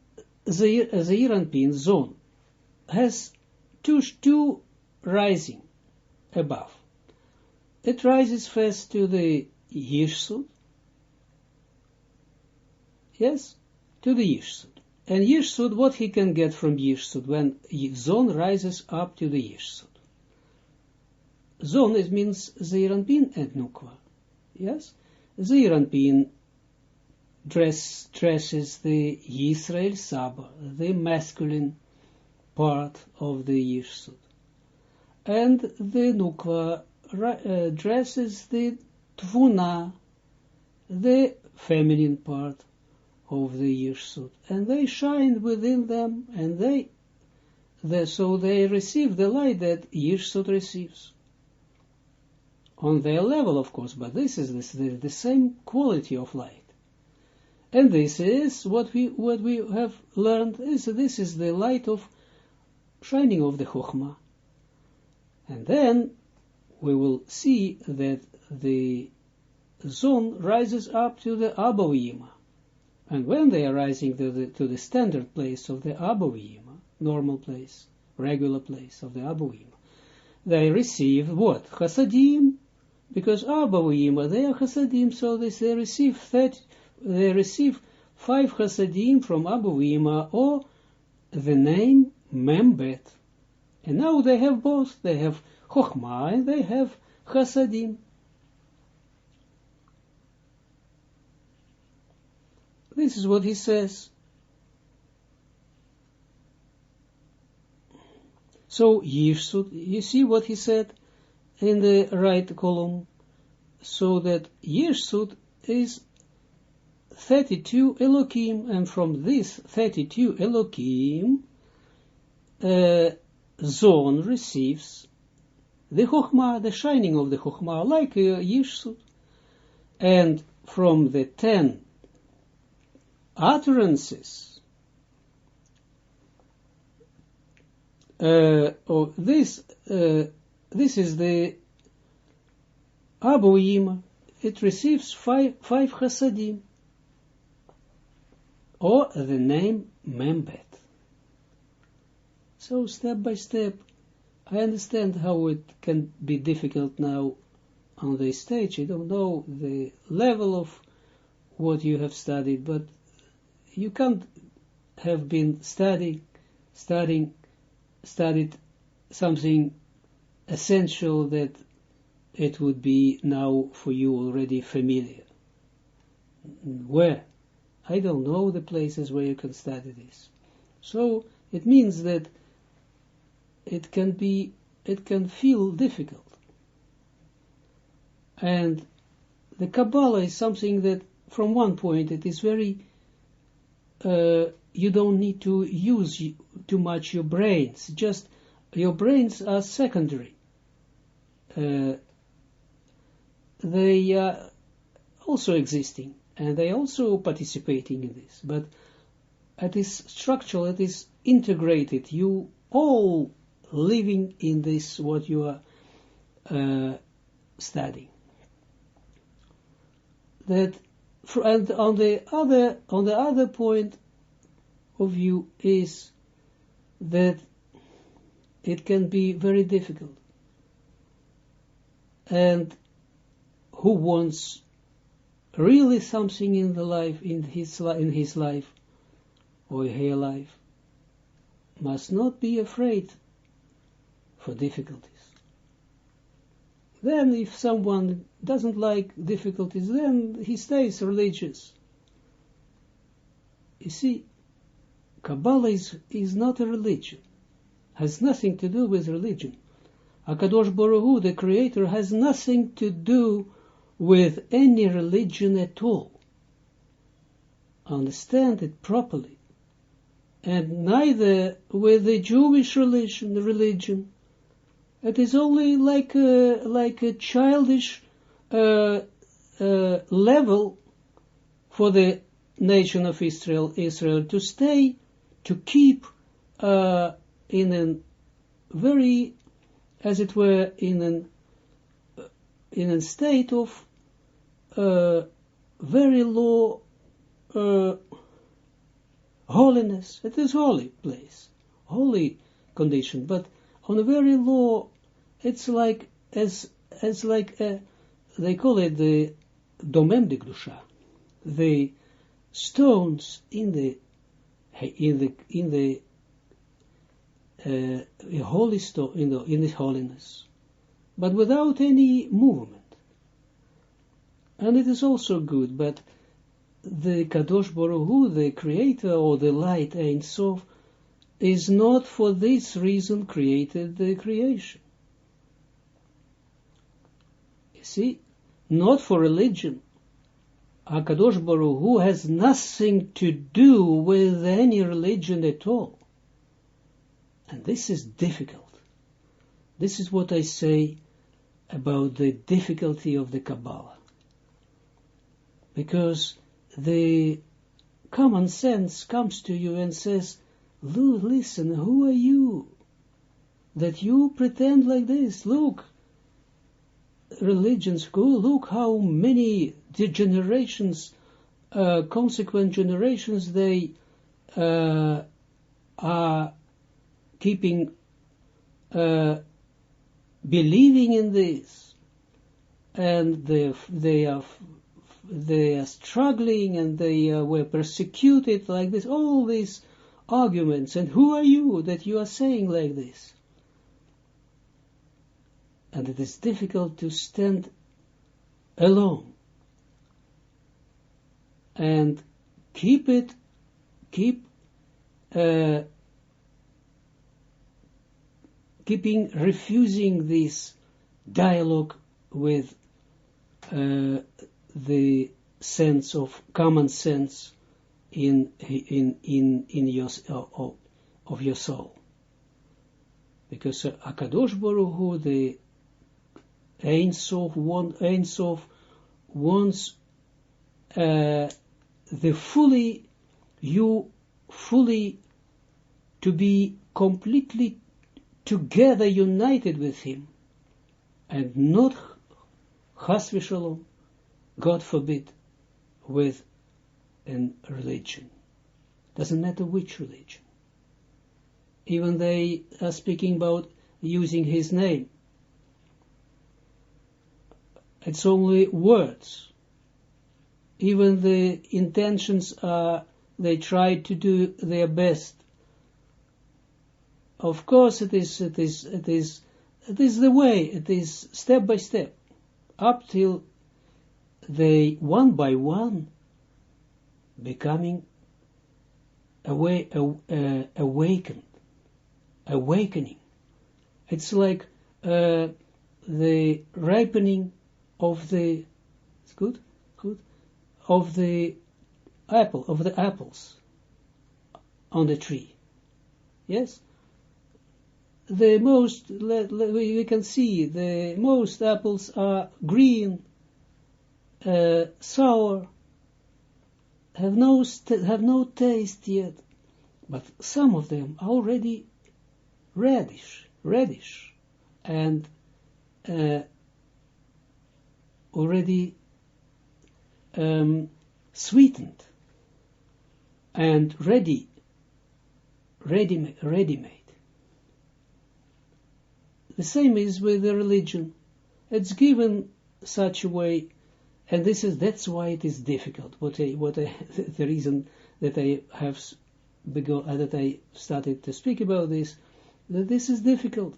the Zeir zone has two rising above, it rises first to the Yishsud, yes, to the Yishsud. And Yishsud, what he can get from Yishsud when zone rises up to the Yishsud? Zone, it means Zeir and Nukva, yes? Zeir dresses the Yisrael Saba, the masculine part of the Yishsud. And the Nukva dresses the Tvuna, the feminine part of the Yishsud. And they shine within them, and so they receive the light that Yishsud receives. On their level, of course, but this is the same quality of light. And this is what we have learned, this is the light of shining of the Chokhmah. And then we will see that the zone rises up to the Abba. And when they are rising to the standard place of the Abba, normal place, regular place of the Abba, they receive what? Chasadim, because Abba, they are Chasadim, so they receive 5 Chasadim from Abba, or the name Membet. And now they have both, they have Chokhmah and they have Chasadim. This is what he says. So Yishsud, you see what he said in the right column, so that Yishsud is 32 Elokim, and from this 32 Elokim, zone receives the Chokhmah, the shining of the Chokhmah, like Yishsud. And from the 10 utterances, this is the Abba, it receives 5 Chasadim, or the name Membet. So step by step, I understand how it can be difficult now on this stage. I don't know the level of what you have studied, but you can't have been studied something essential that it would be now for you already familiar. Where? I don't know the places where you can study this. So it means that it can feel difficult. And the Kabbalah is something that from one point it is very, you don't need to use too much your brains, just your brains are secondary. They are also existing, and they also participating in this, but it is structural, it is integrated, you all living in this, what you are studying. That, and on the other point of view is that it can be very difficult. And who wants really something in the life, in his life or her life, must not be afraid for difficulties. Then if someone doesn't like difficulties, then he stays religious. You see, Kabbalah is not a religion, has nothing to do with religion. HaKadosh Baruch Hu, the Creator, has nothing to do with any religion at all. Understand it properly. And neither with the Jewish religion. It is only like a childish level for the nation of Israel to stay, to keep in a very, as it were, in a state of very low holiness. It is holy place, holy condition, but on a very low, it's like as like they call it the domem de kedusha, the stones in the holy stone in the holiness, but without any movement. And it is also good, but the Kadosh Baruch Hu, the creator or the light Ein Sof, is not for this reason created the creation. You see, not for religion. HaKadosh Baruch Hu has nothing to do with any religion at all. And this is difficult. This is what I say about the difficulty of the Kabbalah. Because the common sense comes to you and says, listen, who are you that you pretend like this? Look, religions go, look how many generations, consequent generations, they are keeping, believing in this, and they are struggling, and they were persecuted like this, all these arguments, and who are you that you are saying like this? And it is difficult to stand alone and keeping refusing this dialogue with the sense of common sense in your of your soul, because HaKadosh Baruch Hu, the Ein Sof wants you fully to be completely together, united with him, and not chas v'shalom, God forbid, with a religion. Doesn't matter which religion. Even they are speaking about using his name. It's only words. Even the intentions are, they try to do their best. Of course, it is the way. It is step by step, up till they one by one becoming awakening. It's like the ripening of the of the apples on the tree. Yes, the most we can see the most apples are green, sour, have no taste yet, but some of them are already reddish, and already sweetened and ready-made. The same is with the religion. It's given such a way, and that's why it is difficult. The reason that I have that I started to speak about this, that this is difficult,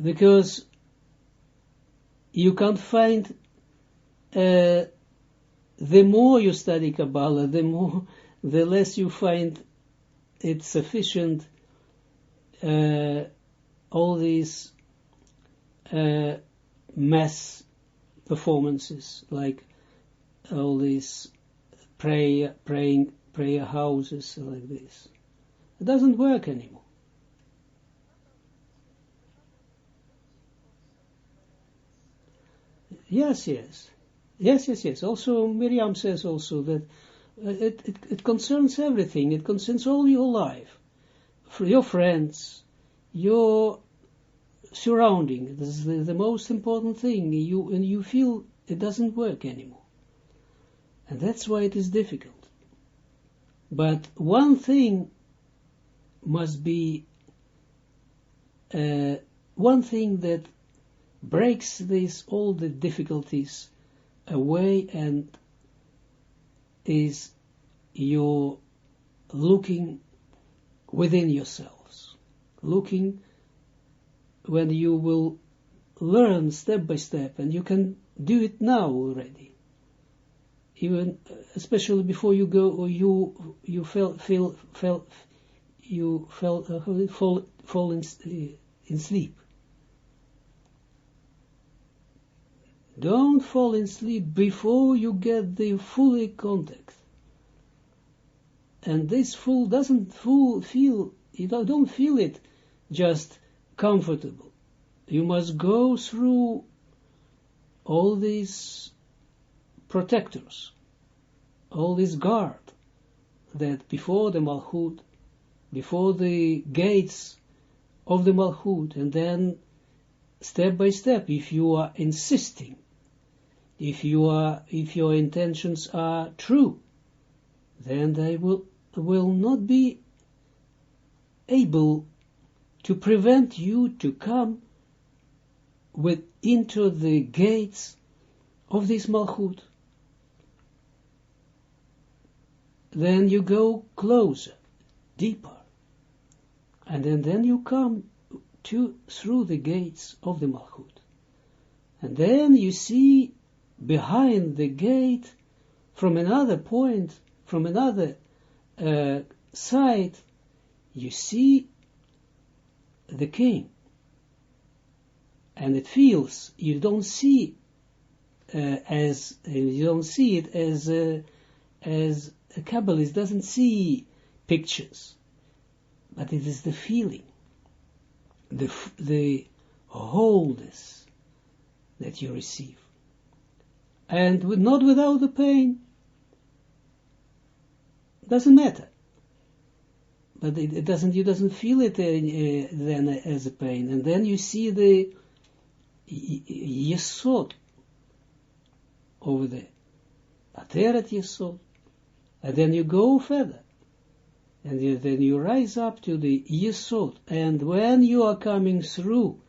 because you can't find. The more you study Kabbalah, the less you find it sufficient. All these mass performances, like all these prayer houses like this. It doesn't work anymore. Yes. Also, Miriam says also that it concerns everything. It concerns all your life, for your friends, your surrounding. This is the most important thing. You feel it doesn't work anymore, and that's why it is difficult. But one thing must be one thing that breaks all the difficulties away, and is your looking within yourselves, looking when you will learn step by step, and you can do it now already, even especially before you go, or you fall in sleep. Don't fall in sleep before you get the fully contact. And this don't feel it just comfortable. You must go through all these protectors, all this guard, that before the Malchut, before the gates of the Malchut, and then step by step, if you are insisting, if your intentions are true, then they will not be able to prevent you to come into the gates of this Malchut. Then you go closer, deeper, and then you come through the gates of the Malchut. And then you see behind the gate, from another point, from another side, you see the king. And it feels, you don't see it as a Kabbalist doesn't see pictures, but it is the feeling, the wholeness that you receive, and not without the pain. Doesn't matter, but it doesn't. You doesn't feel it then as a pain, and then you see the Yesod over there, Ateret Yesod, and then you go further. And then you rise up to the Yesod, and when you are coming through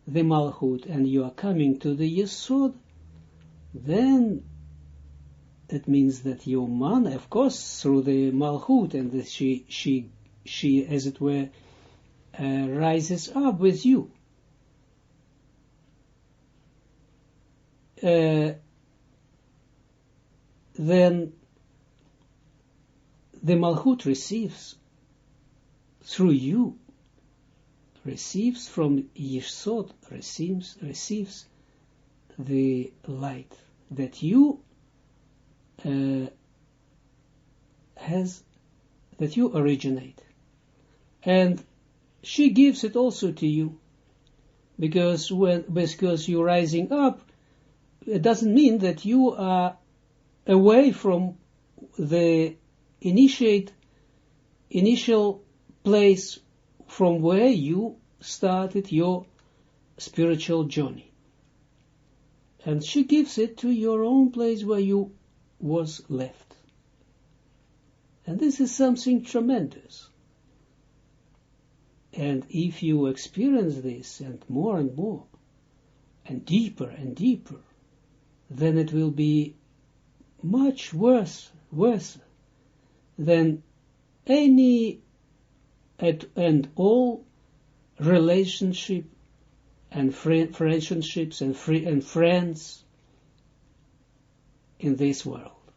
the Malchut, and you are coming to the Yesod, then it means that your man, of course, through the Malchut, and she, as it were, rises up with you. Then the Malchut receives through you, receives from Yesod, receives the light that you originate, and she gives it also to you, because you're rising up, it doesn't mean that you are away from the initial place from where you started your spiritual journey. And she gives it to your own place where you was left. And this is something tremendous. And if you experience this, and more, and deeper, then it will be much worse than any and all relationship and friendships and friends in this world.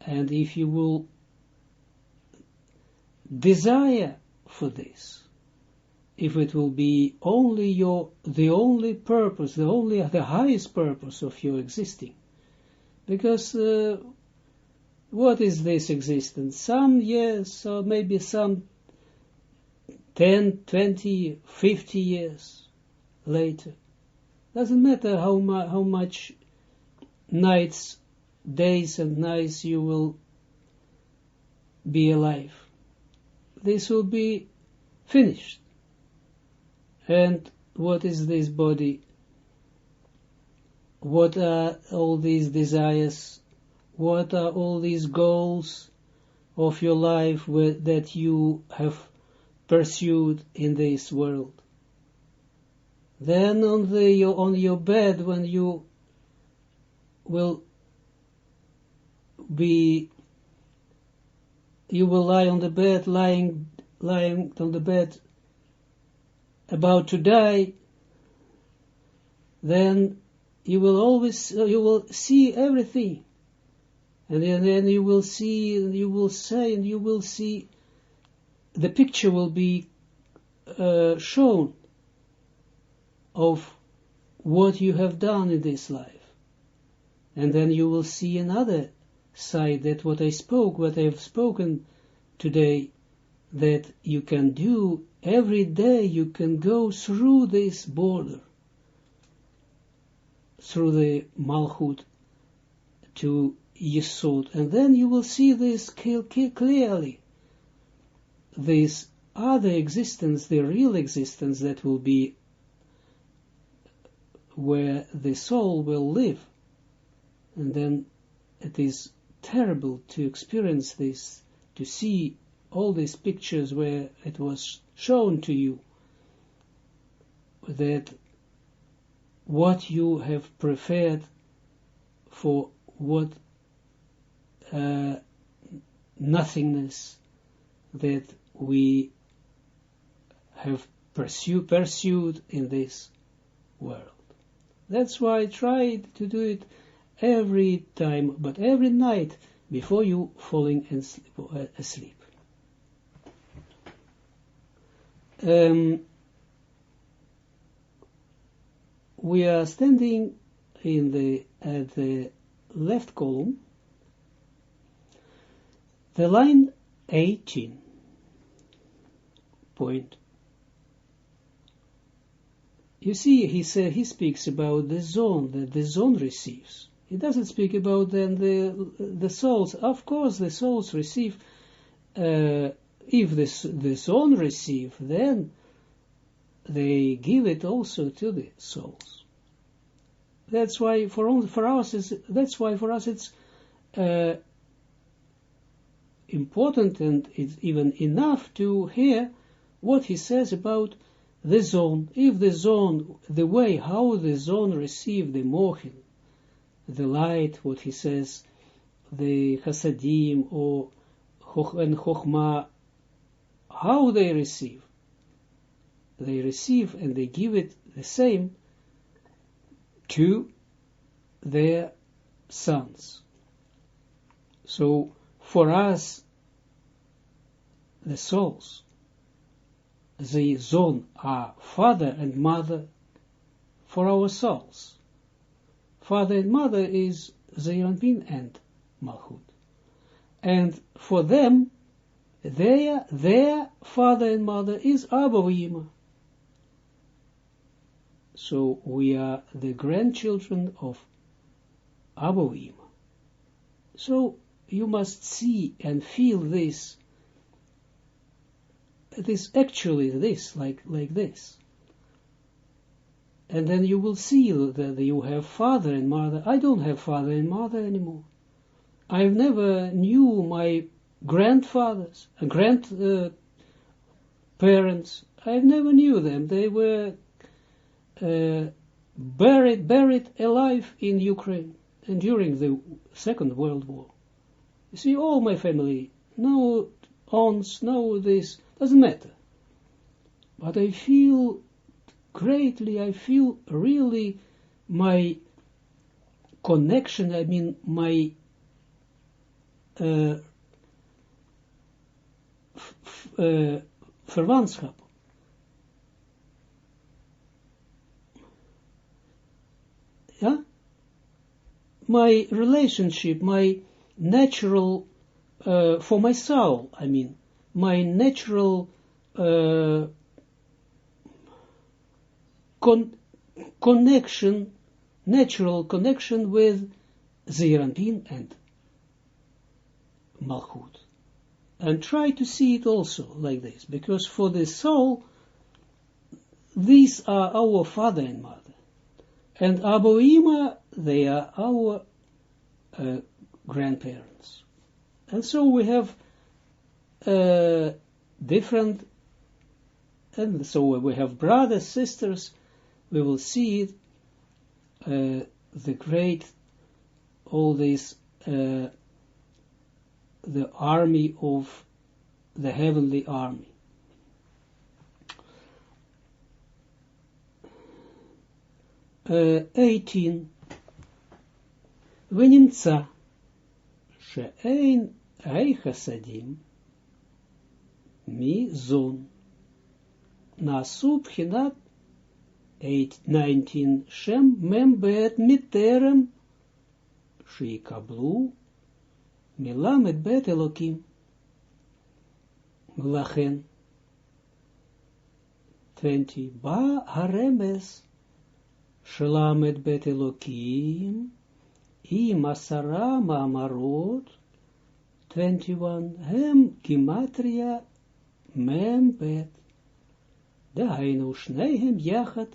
And if you will desire for this, if it will be only the only purpose, the highest purpose of your existing. Because what is this existence? Some years, or maybe some 10, 20, 50 years later. Doesn't matter how much nights, days and nights you will be alive. This will be finished. And what is this body? What are all these desires? What are all these goals of your life that you have pursued in this world? Then on your bed, when you will lie on the bed, lying on the bed, about to die, then you will see everything, and then you will see, and you will say, and you will see, the picture will be shown of what you have done in this life. And then you will see another side, that what I have spoken today, that you can do every day. You can go through this border, through the Malchut to Yesod, and then you will see this clearly. This other existence, the real existence, that will be where the soul will live. And then it is terrible to experience this, to see all these pictures where it was shown to you that what you have prepared for what nothingness that we have pursued in this world. That's why I tried to do it every time, but every night before you falling asleep. We are standing at the left column, the line 18 point. You see, he speaks about the zone, that the zone receives. He doesn't speak about then the souls. Of course, the souls receive. If the zone receive, then they give it also to the souls. That's why for us it's important, and it's even enough to hear what he says about the zone. If the zone, the way how the zone receive the mochin, the light, what he says, the chasadim or and chokhmah, how they receive and they give it the same to their sons. So for us, the souls, the zone are father and mother for our souls. Father and mother is Zeir Anpin and Malchut. And for them, their father and mother is Abba v'Yima. So we are the grandchildren of Abba v'Yima. So you must see and feel this. It is actually this, like this. And then you will see that you have father and mother. I don't have father and mother anymore. I've never knew my grandfathers, grandparents. I never knew them. They were buried alive in Ukraine and during the Second World War. You see, all my family, no aunts, no this, doesn't matter. But I feel greatly, I feel really my connection, I mean my verwantschap my relationship, my natural, for my soul, I mean, my natural connection, natural connection with Zeir Anpin and Malchut. And try to see it also like this, because for the soul, these are our father and mother. And Abba Ima, they are our grandparents. And so we have different, and so we have brothers, sisters, we will see it, the great, all this, the army of the heavenly army. Eighteen. ונמצא שאין חסדים מזון נעשו בחינת 19 שם מ"ב מטרם שיקבלו מל"ב אלוקים. ולכן 20 בא הרמז של"ב אלוקים עם 10 מאמרות 21 הם גימטריה מ"ב. דהיינו שניהם יחד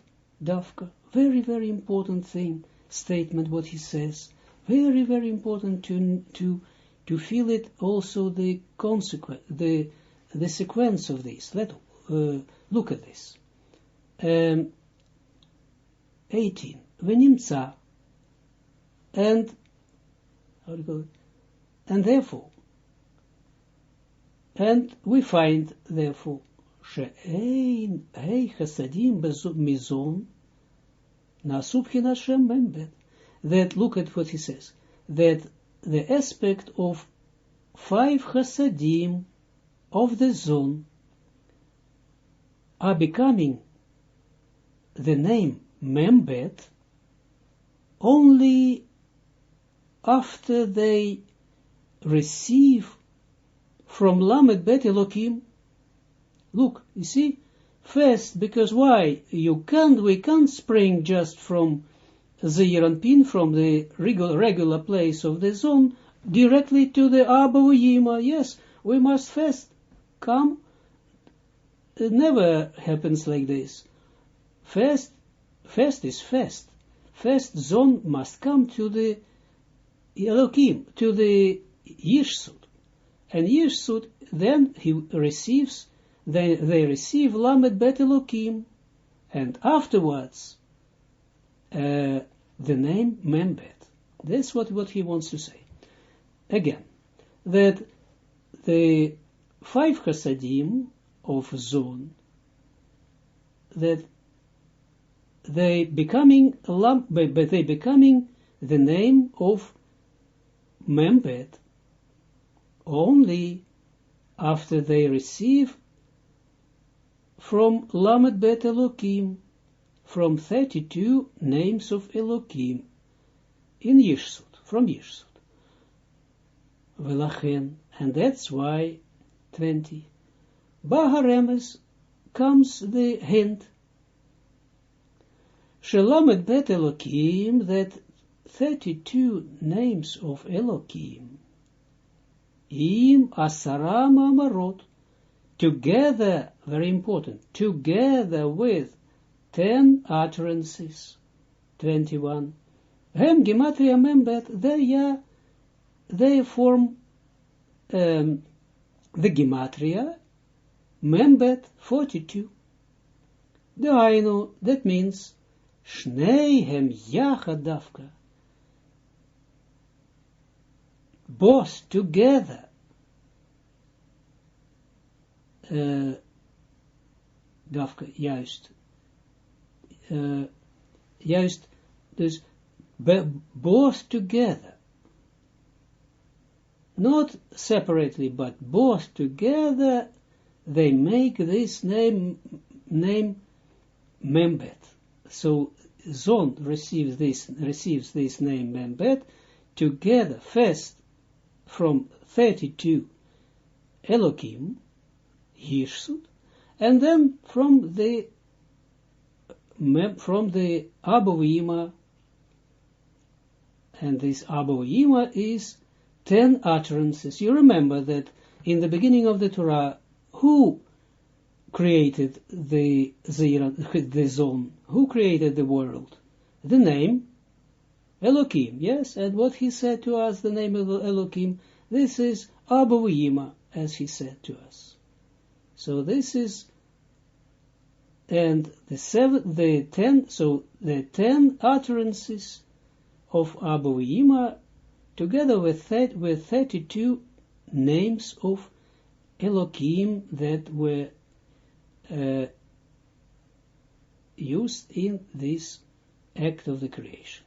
דווקא. Very, very important thing, statement what he says. Very, very important to feel it also the consequence, the sequence of this. Let's look at this. 18. ונמצא, and how do you call it? And therefore, and we find therefore שאין חסדים מזון נעשו בחינת שם מ"ב. That, look at what he says, that the aspect of 5 chasadim of the zon are becoming the name Membet only after they receive from Lamed Bet Elokim. Look, you see, first, because why? We can't spring just from Zeir Anpin, from the regular place of the zone, directly to the Abba Yima. Yes, we must first come. It never happens like this. First is first. First zone must come to the Elokim, to the Yishsud. And Yishsud, then he receives, they receive Lamed Bet Elokim, and afterwards, the name Membet. That's what he wants to say. Again, that the 5 chasadim of Zon, that they becoming the name of Membet only after they receive from Lamed Bet Elokim, from 32 names of Elokim in Yishsud, from Yishsud. Velachen, and that's why 20. Baharemes comes the hint. Shelamed Bet Elokim, that 32 names of Elokim, im 10 Amarot, together, very important, together with 10 utterances, 21. Hem Gematria Membet, they form the Gematria Membet 42. Dainu, that means Shneihem Yachad Davka, both together, Davka, juist, dus both together, not separately, but both together, they make this name Membet. So Zon receives this name Membet, together, first from 32 Elohim, Yirsut, and then from the Abba V'Ima, and this Abba V'Ima is 10 utterances. You remember that in the beginning of the Torah, who created the zone? Who created the world? The name Elohim, yes, and what he said to us, the name of Elohim, this is Abba V'Ima, as he said to us. So this is, and the 10 utterances of Abba V'Ima, together with 32 names of Elohim that were used in this act of the creation.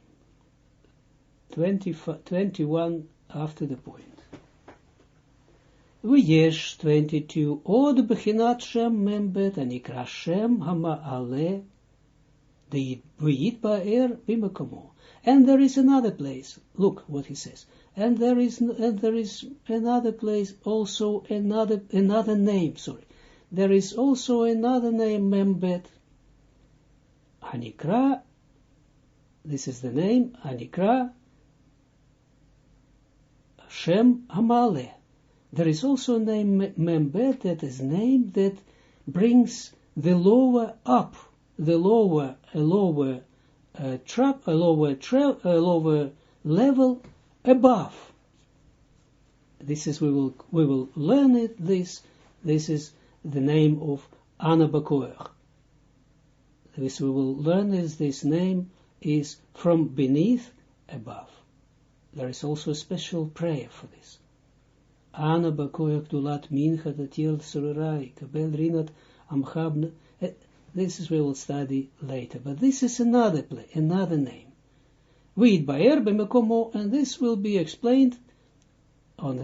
21 after the point. ויש 22 עוד בחינת שם ממבט הנקרא שם המעלה ויתבאר במקומו. And there is another place, look what he says, and there is another place, also another name, there is also another name, membet, hanikra, this is the name, hanikra, Shem Hamale. There is also a name, membet, that is name that brings the lower up, a lower level above. This is we will learn it. This is the name of Anabakoer. This we will learn is this name is from beneath above. There is also a special prayer for this. Anabakoer dulat mincha datil surai kabel rinat amchabne. This is we will study later, but this is another name. V'yitbaer b'mekomo, and this will be explained on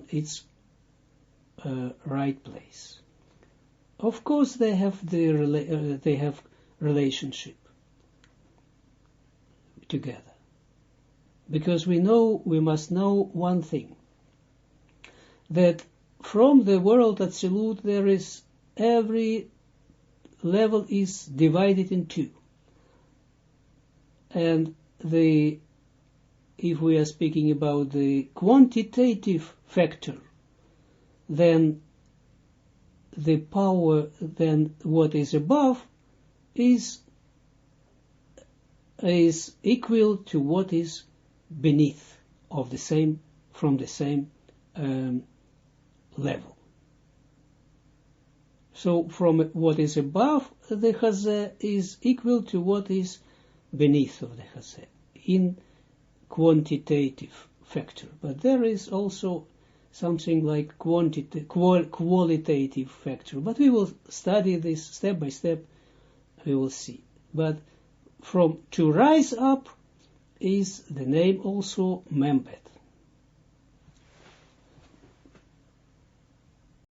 its right place. Of course, they have relationship together, because we must know one thing, that from the world Atzilut there is every level is divided in two, and if we are speaking about the quantitative factor, then the power, then what is above is equal to what is beneath from the same level. So from what is above the Chazeh is equal to what is beneath of the Chazeh in quantitative factor. But there is also something like qualitative factor. But we will study this step by step. We will see. But to rise up is the name also Membet.